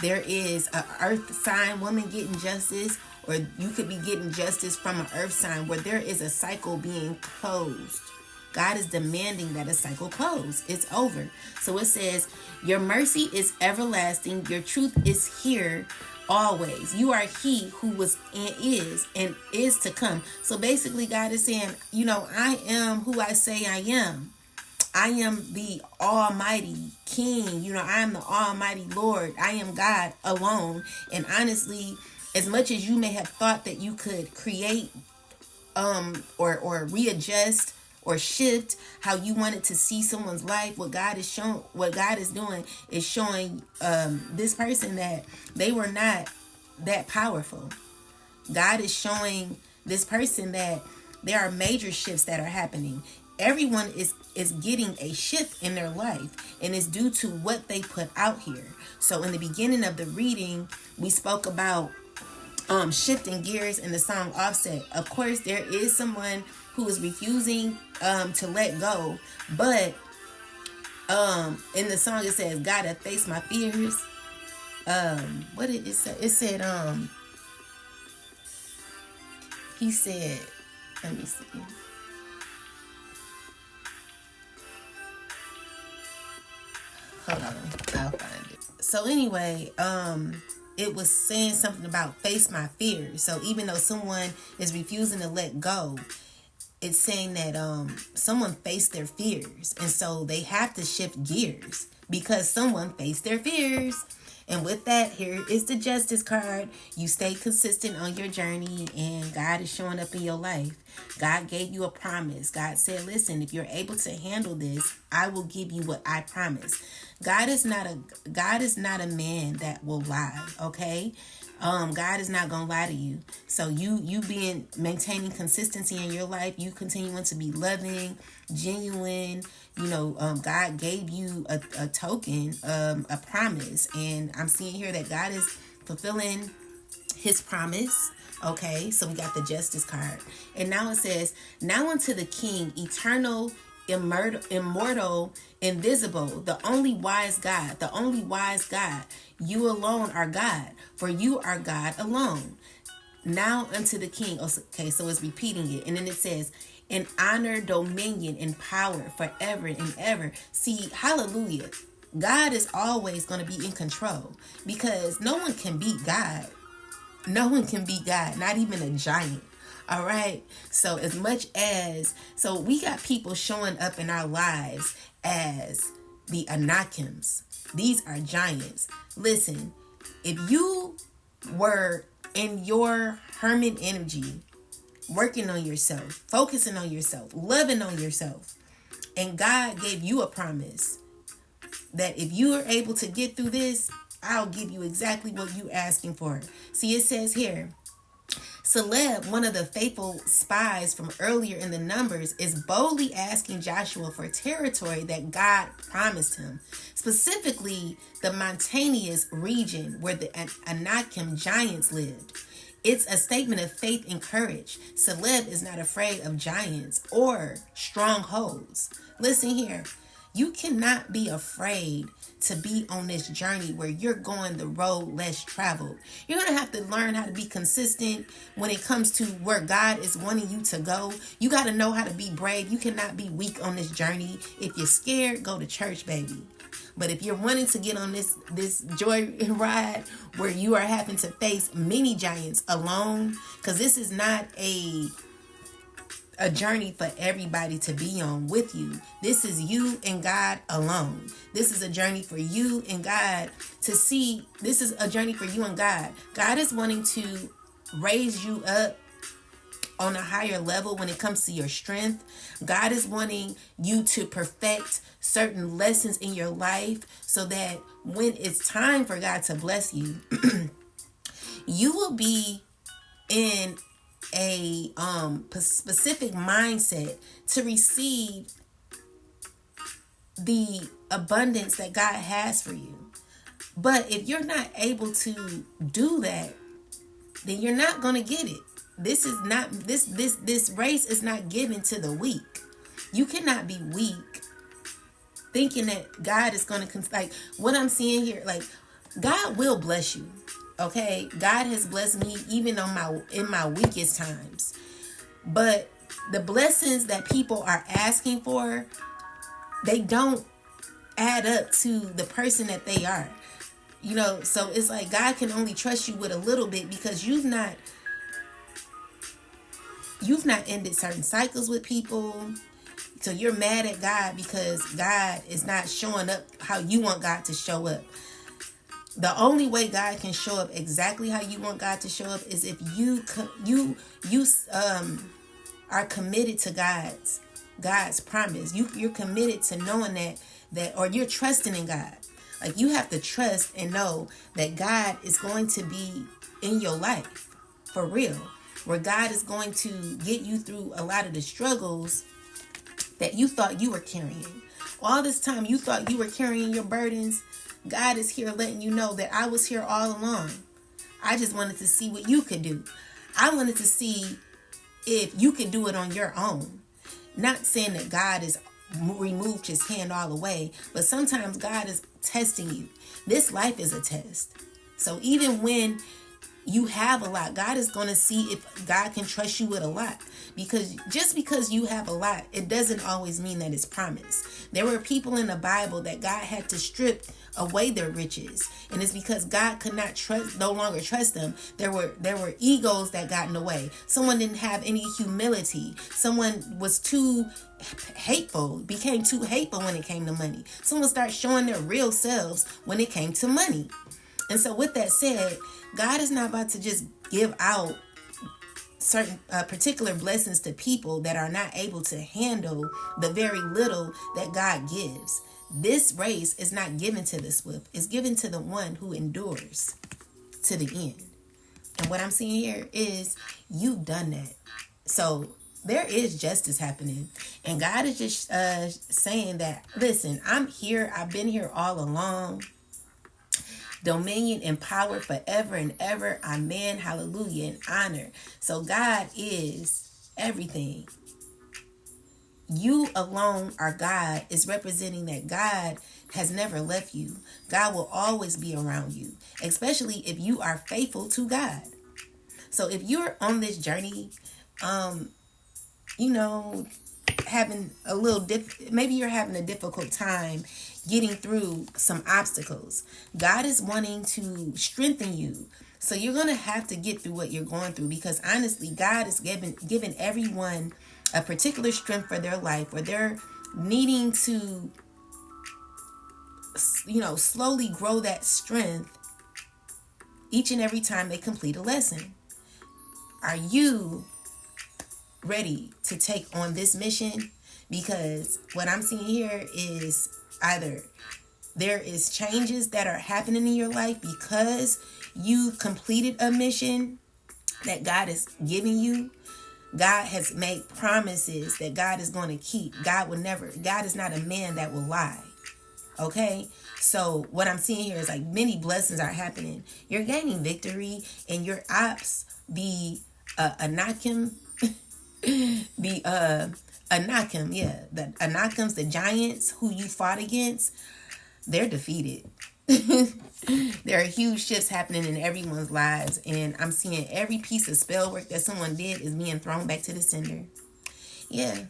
S1: There is an earth sign woman getting justice, or you could be getting justice from an earth sign where there is a cycle being closed. God is demanding that a cycle close. It's over. So it says, your mercy is everlasting. Your truth is here always. You are he who was and is to come. So basically God is saying, you know, I am who I say I am. I am the Almighty King. You know, I am the Almighty Lord. I am God alone. And honestly, as much as you may have thought that you could create or readjust or shift how you wanted to see someone's life, what God is doing is showing this person that they were not that powerful. God is showing this person that there are major shifts that are happening. Everyone is getting a shift in their life, and it's due to what they put out here. So in the beginning of the reading, we spoke about shifting gears in the song Offset. Of course, there is someone who is refusing to let go, but in the song it says, "Gotta face my fears." What did it say? It said, he said, let me see. Hold on, I'll find it. So anyway, it was saying something about face my fears. So even though someone is refusing to let go, it's saying that someone faced their fears, and so they have to shift gears because someone faced their fears. And with that, here is the Justice card. You stay consistent on your journey, and God is showing up in your life. God gave you a promise. God said, listen, if you're able to handle this, I will give you what I promise. God is not a man that will lie, okay? God is not gonna lie to you. So you being maintaining consistency in your life, you continuing to be loving, genuine. God gave you a token, a promise, and I'm seeing here that God is fulfilling His promise. Okay, so we got the Justice card, and now it says, "Now unto the King, eternal, immortal, invisible, the only wise God, you alone are God, for you are God alone. Now unto the King." Okay, so it's repeating it, and then it says, "In honor, dominion, and power forever and ever." See, hallelujah. God is always going to be in control because no one can beat God. No one can beat God, not even a giant. All right. So we got people showing up in our lives as the Anakims. These are giants. Listen, if you were in your hermit energy, working on yourself, focusing on yourself, loving on yourself, and God gave you a promise that if you are able to get through this, I'll give you exactly what you're asking for. See, it says here, Caleb, one of the faithful spies from earlier in the Numbers, is boldly asking Joshua for territory that God promised him, specifically the mountainous region where the Anakim giants lived. It's a statement of faith and courage. Caleb is not afraid of giants or strongholds. Listen here. You cannot be afraid to be on this journey where you're going the road less traveled. You're going to have to learn how to be consistent when it comes to where God is wanting you to go. You got to know how to be brave. You cannot be weak on this journey. If you're scared, go to church, baby. But if you're wanting to get on this joy ride where you are having to face many giants alone, because this is not a journey for everybody to be on with you. This is you and God alone. This is a journey for you and God to see. This is a journey for you and God. God is wanting to raise you up on a higher level when it comes to your strength. God is wanting you to perfect certain lessons in your life so that when it's time for God to bless you, you will be in a specific mindset to receive the abundance that God has for you. But if you're not able to do that, then you're not going to get it. This is not this race is not given to the weak. You cannot be weak thinking that God is going to like what I'm seeing here. Like, God will bless you. Okay, God has blessed me even in my weakest times. But the blessings that people are asking for, they don't add up to the person that they are. So it's like God can only trust you with a little bit because you've not ended certain cycles with people. So you're mad at God because God is not showing up how you want God to show up. The only way God can show up exactly how you want God to show up is if you are committed to God's promise. You're committed to knowing that or you're trusting in God. Like, you have to trust and know that God is going to be in your life for real. Where God is going to get you through a lot of the struggles that you thought you were carrying. All this time you thought you were carrying your burdens. God is here letting you know that I was here all along. I just wanted to see what you could do. I wanted to see if you could do it on your own. Not saying that God has removed his hand all the way, but sometimes God is testing you. This life is a test. So even when you have a lot, God is going to see if God can trust you with a lot. because just because you have a lot, it doesn't always mean that it's promised. There were people in the Bible that God had to strip away their riches, and it's because God could not no longer trust them. There were egos that got in the way. Someone didn't have any humility. Someone was too hateful, became too hateful when it came to money. Someone started showing their real selves when it came to money. And so with that said, God is not about to just give out certain particular blessings to people that are not able to handle the very little that God gives. This race is not given to the swift. It's given to the one who endures to the end. And what I'm seeing here is you've done that. So there is justice happening. And God is just saying that, listen, I'm here. I've been here all along. Dominion and power forever and ever. Amen. Hallelujah. And honor. So God is everything. You alone are God is representing that God has never left you. God will always be around you, especially if you are faithful to God. So if you're on this journey, having a little maybe you're having a difficult time getting through some obstacles. God is wanting to strengthen you. So you're going to have to get through what you're going through, because honestly, God is giving everyone a particular strength for their life, where they're needing to, slowly grow that strength each and every time they complete a lesson. Are you ready to take on this mission? Because what I'm seeing here is either there is changes that are happening in your life because you completed a mission that God is giving you. God has made promises that God is going to keep. God is not a man that will lie. Okay? So what I'm seeing here is like many blessings are happening. You're gaining victory, and your ops, the Anakim, the Anakims, the giants who you fought against, they're defeated. There are huge shifts happening in everyone's lives, and I'm seeing every piece of spell work that someone did is being thrown back to the sender. Yeah,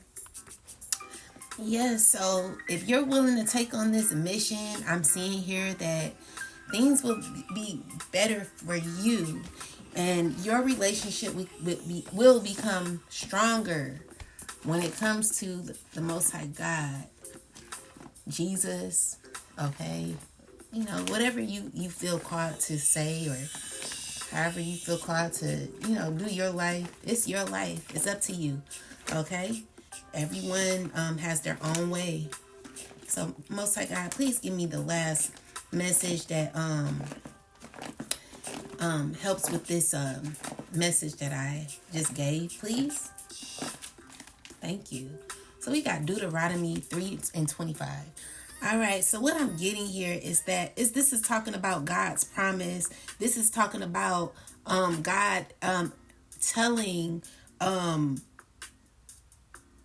S1: so if you're willing to take on this mission, I'm seeing here that things will be better for you, and your relationship will become stronger when it comes to the Most High God, Jesus, okay? Whatever you feel called to say, or however you feel called to, do your life. It's your life. It's up to you, okay? Everyone has their own way. So, Most High God, please give me the last message that helps with this message that I just gave, please. Thank you. So we got Deuteronomy 3:25. All right, so what I'm getting here is that this is talking about God's promise. This is talking about God telling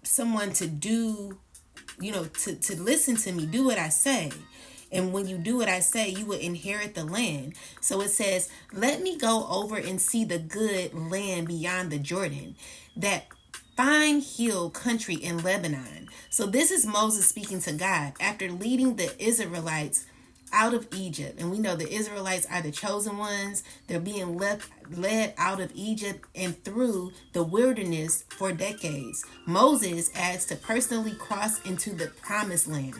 S1: someone to do, to listen to me, do what I say. And when you do what I say, you will inherit the land. So it says, let me go over and see the good land beyond the Jordan, that fine hill country in Lebanon. So this is Moses speaking to God after leading the Israelites out of Egypt. And we know the Israelites are the chosen ones. They're being led out of Egypt and through the wilderness for decades. Moses asked to personally cross into the promised land.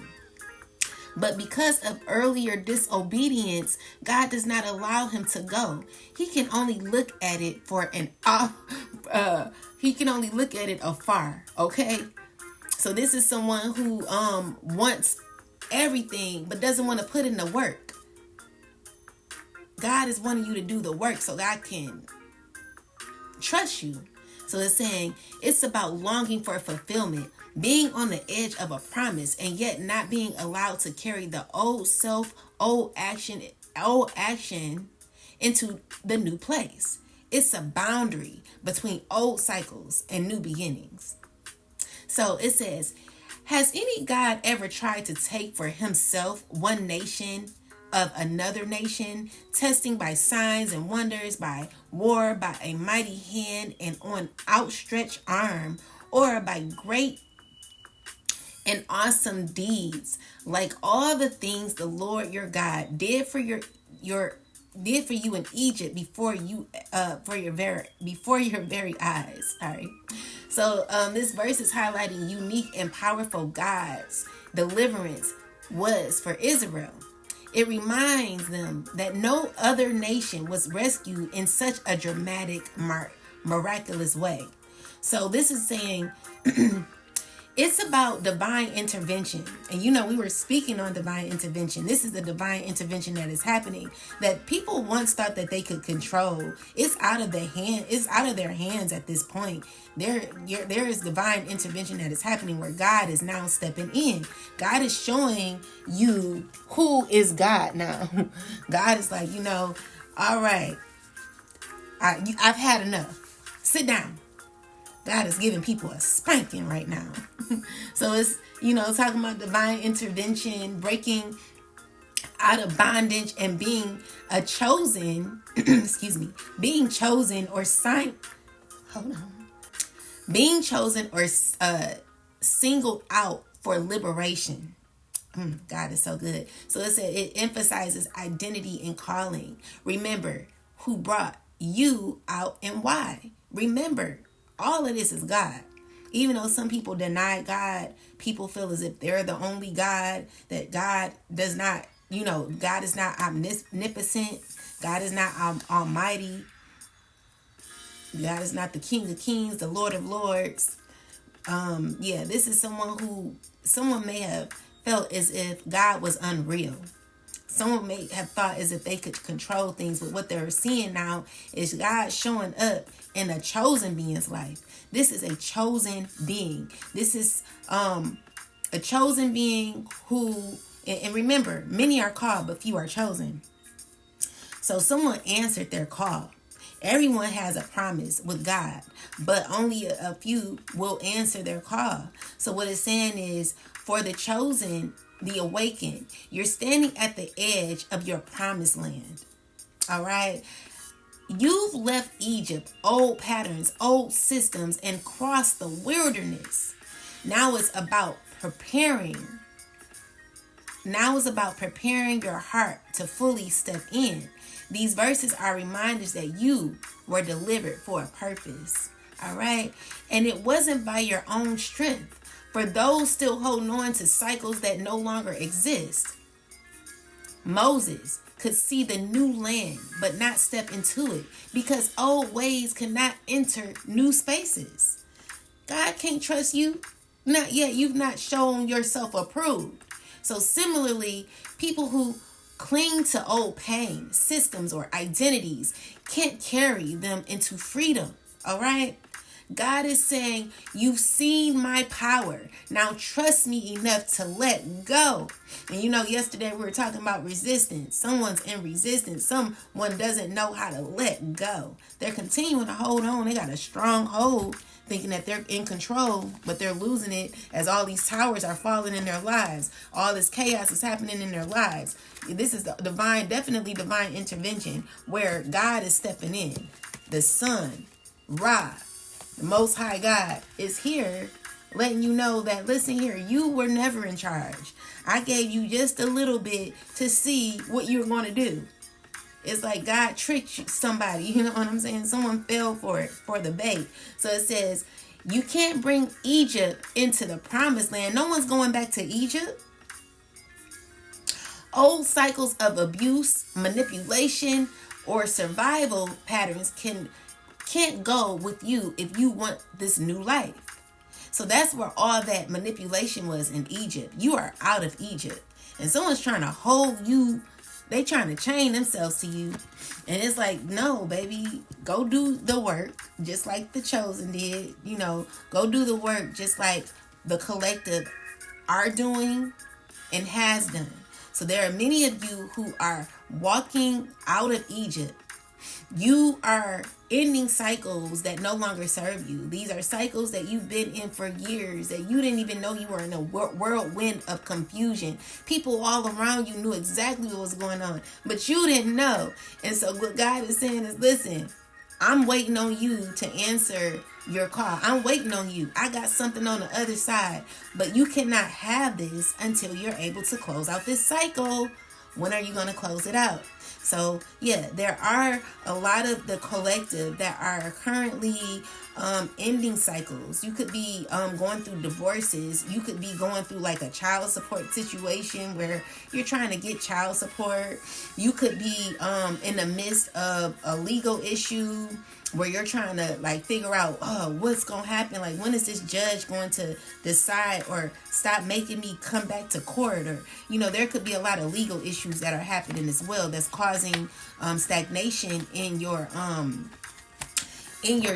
S1: But because of earlier disobedience, God does not allow him to go. He can only look at it afar. Okay, so this is someone who wants everything but doesn't want to put in the work. God is wanting you to do the work so God can trust you. So it's saying it's about longing for fulfillment, being on the edge of a promise, and yet not being allowed to carry the old self, old action into the new place. It's a boundary between old cycles and new beginnings. So it says, has any God ever tried to take for himself one nation of another nation, testing by signs and wonders, by war, by a mighty hand and on outstretched arm, or by great and awesome deeds, like all the things the Lord your God did for you in Egypt before your very eyes. Sorry. So this verse is highlighting unique and powerful God's deliverance was for Israel. It reminds them that no other nation was rescued in such a dramatic, miraculous way. So this is saying it's about divine intervention. And we were speaking on divine intervention. This is the divine intervention that is happening that people once thought that they could control. It's out of their hands at this point. There is divine intervention that is happening where God is now stepping in. God is showing you who is God now. God is like, all right, I've had enough. Sit down. God is giving people a spanking right now. So it's, talking about divine intervention, breaking out of bondage and being being chosen or singled out for liberation. God is so good. So it emphasizes identity and calling. Remember who brought you out and why. Remember, all of this is God. Even though some people deny God, people feel as if they're the only God, that God does not, God is not omnipotent. God is not almighty. God is not the King of Kings, the Lord of Lords. This is someone may have felt as if God was unreal. Someone may have thought as if they could control things, but what they're seeing now is God showing up in a chosen being's life. This is a chosen being. This is a chosen being who, and remember, many are called, but few are chosen. So someone answered their call. Everyone has a promise with God, but only a few will answer their call. So what it's saying is, for the chosen, the awakened, you're standing at the edge of your promised land. All right. You've left Egypt, old patterns, old systems, and crossed the wilderness. Now it's about preparing. Now it's about preparing your heart to fully step in. These verses are reminders that you were delivered for a purpose. All right. And it wasn't by your own strength. For those still holding on to cycles that no longer exist, Moses could see the new land but not step into it because old ways cannot enter new spaces. God can't trust you. Not yet. You've not shown yourself approved. So similarly, people who cling to old pain, systems, or identities can't carry them into freedom. All right. God is saying, you've seen my power. Now trust me enough to let go. And yesterday we were talking about resistance. Someone's in resistance. Someone doesn't know how to let go. They're continuing to hold on. They got a strong hold, thinking that they're in control, but they're losing it as all these towers are falling in their lives. All this chaos is happening in their lives. This is definitely divine intervention where God is stepping in. The Son, Ra, the Most High God, is here letting you know that, listen here, you were never in charge. I gave you just a little bit to see what you're going to do. It's like God tricked somebody, you know what I'm saying? Someone fell for it, for the bait. So it says, you can't bring Egypt into the promised land. No one's going back to Egypt. Old cycles of abuse, manipulation, or survival patterns can't go with you if you want this new life. So that's where all that manipulation was in Egypt. You are out of Egypt. And someone's trying to hold you. They trying to chain themselves to you. And it's like, no, baby, go do the work just like the chosen did. Go do the work just like the collective are doing and has done. So there are many of you who are walking out of Egypt You are ending cycles that no longer serve you. These are cycles that you've been in for years, that you didn't even know you were in a whirlwind of confusion. People all around you knew exactly what was going on, but you didn't know. And so what God is saying is, listen, I'm waiting on you to answer your call. I'm waiting on you. I got something on the other side, but you cannot have this until you're able to close out this cycle. When are you going to close it out? So, yeah, there are a lot of the collective that are currently ending cycles. You could be going through divorces. You could be going through like a child support situation where you're trying to get child support. You could be in the midst of a legal issue where you're trying to like figure out, oh, what's going to happen? Like, when is this judge going to decide or stop making me come back to court? Or, you know, there could be a lot of legal issues that are happening as well that's causing stagnation in your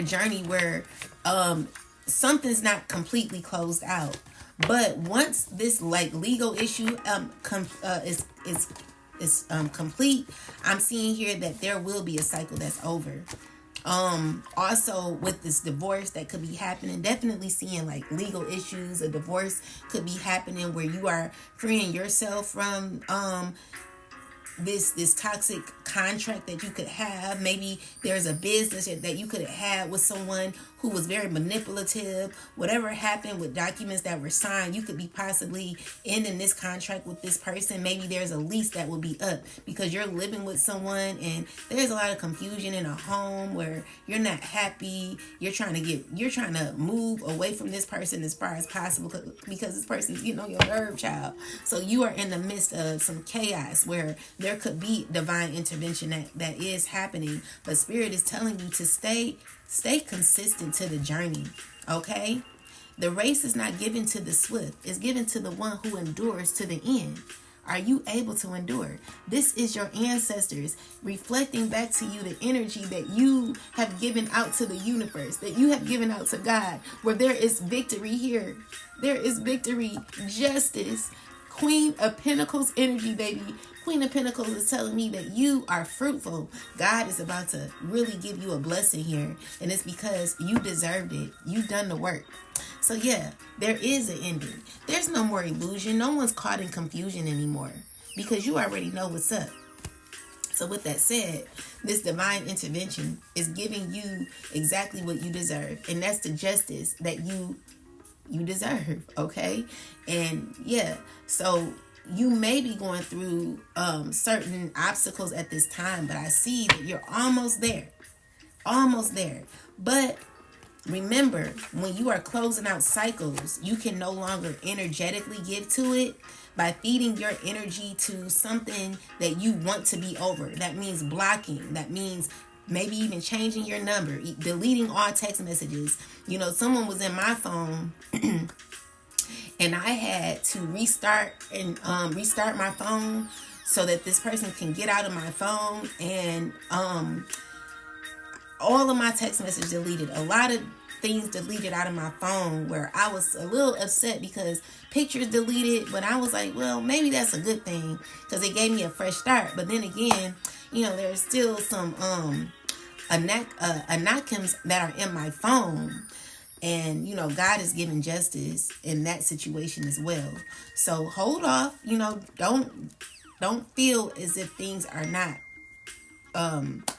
S1: journey where something's not completely closed out. But once this like legal issue is complete, I'm seeing here that there will be a cycle that's over. Also with this divorce that could be happening, definitely seeing like legal issues. A divorce could be happening where you are freeing yourself from this toxic contract that you could have. Maybe there's a business that you could have had with someone who was very manipulative. Whatever happened with documents that were signed, you could be possibly ending this contract with this person. Maybe there's a lease that will be up because you're living with someone and there's a lot of confusion in a home where you're not happy. You're trying to move away from this person as far as possible because this person's, you know, your nerve child. So you are in the midst of some chaos where there could be divine intervention that is happening, but Spirit is telling you to stay consistent to the journey. Okay, the race is not given to the swift, it's given to the one who endures to the end. Are you able to endure? This is your ancestors reflecting back to you the energy that you have given out to the universe, that you have given out to God, where there is victory here. There is victory, justice, Queen of Pentacles energy, baby. Queen of Pentacles is telling me that you are fruitful. God is about to really give you a blessing here. And it's because you deserved it. You've done the work. So yeah, there is an ending. There's no more illusion. No one's caught in confusion anymore because you already know what's up. So with that said, this divine intervention is giving you exactly what you deserve. And that's the justice that you deserve, okay? And yeah, so you may be going through certain obstacles at this time, but I see that you're almost there. But remember, when you are closing out cycles, you can no longer energetically give to it by feeding your energy to something that you want to be over. That means blocking. That means maybe even changing your number, deleting all text messages. You know, someone was in my phone and I had to restart my phone so that this person can get out of my phone, and all of my text messages deleted. A lot of things deleted out of my phone where I was a little upset because pictures deleted, but I was like, well, maybe that's a good thing because it gave me a fresh start. But then again, you know, there's still some anakims that are in my phone. And, you know, God is giving justice in that situation as well. So hold off, you know, don't feel as if things are not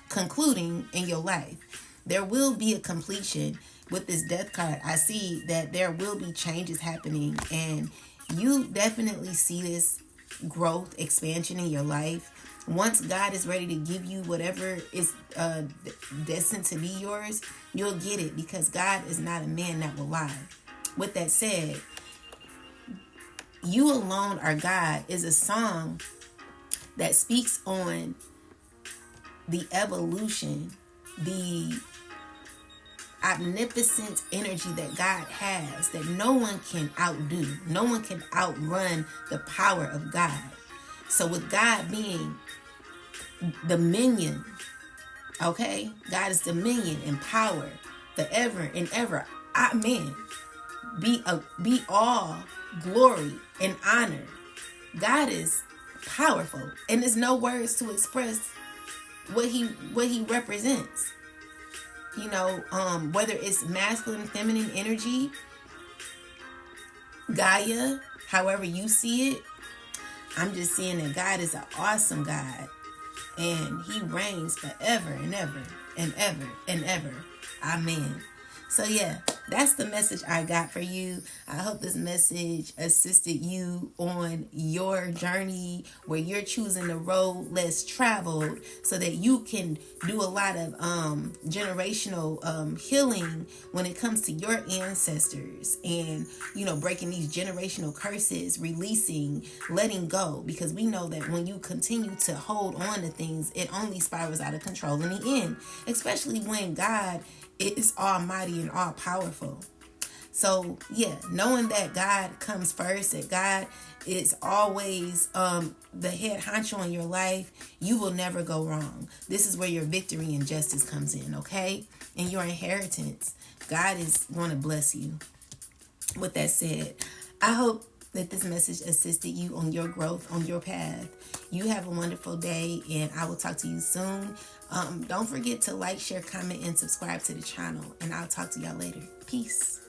S1: concluding in your life. There will be a completion with this death card. I see that there will be changes happening, and you definitely see this growth, expansion in your life. Once God is ready to give you whatever is destined to be yours, you'll get it, because God is not a man that will lie. With that said, You Alone Are God is a song that speaks on the evolution, the omnipotent energy that God has, that no one can outdo. No one can outrun the power of God. So with God being dominion, okay? God is dominion and power forever and ever. Amen. Be all glory and honor. God is powerful, and there's no words to express what he represents. You know, whether it's masculine, feminine energy, Gaia, however you see it, I'm just seeing that God is an awesome God. And he reigns forever and ever and ever and ever. Amen. So yeah, that's the message I got for you. I hope this message assisted you on your journey where you're choosing the road less traveled so that you can do a lot of generational healing when it comes to your ancestors and, you know, breaking these generational curses, releasing, letting go, because we know that when you continue to hold on to things, it only spirals out of control in the end, especially when God is almighty and all powerful. So yeah, knowing that God comes first, that God is always the head honcho in your life, you will never go wrong. This is where your victory and justice comes in, okay? And your inheritance. God is going to bless you. With that said, I hope that this message assisted you on your growth, on your path. You have a wonderful day, and I will talk to you soon. Don't forget to like, share, comment, and subscribe to the channel, and I'll talk to y'all later. Peace.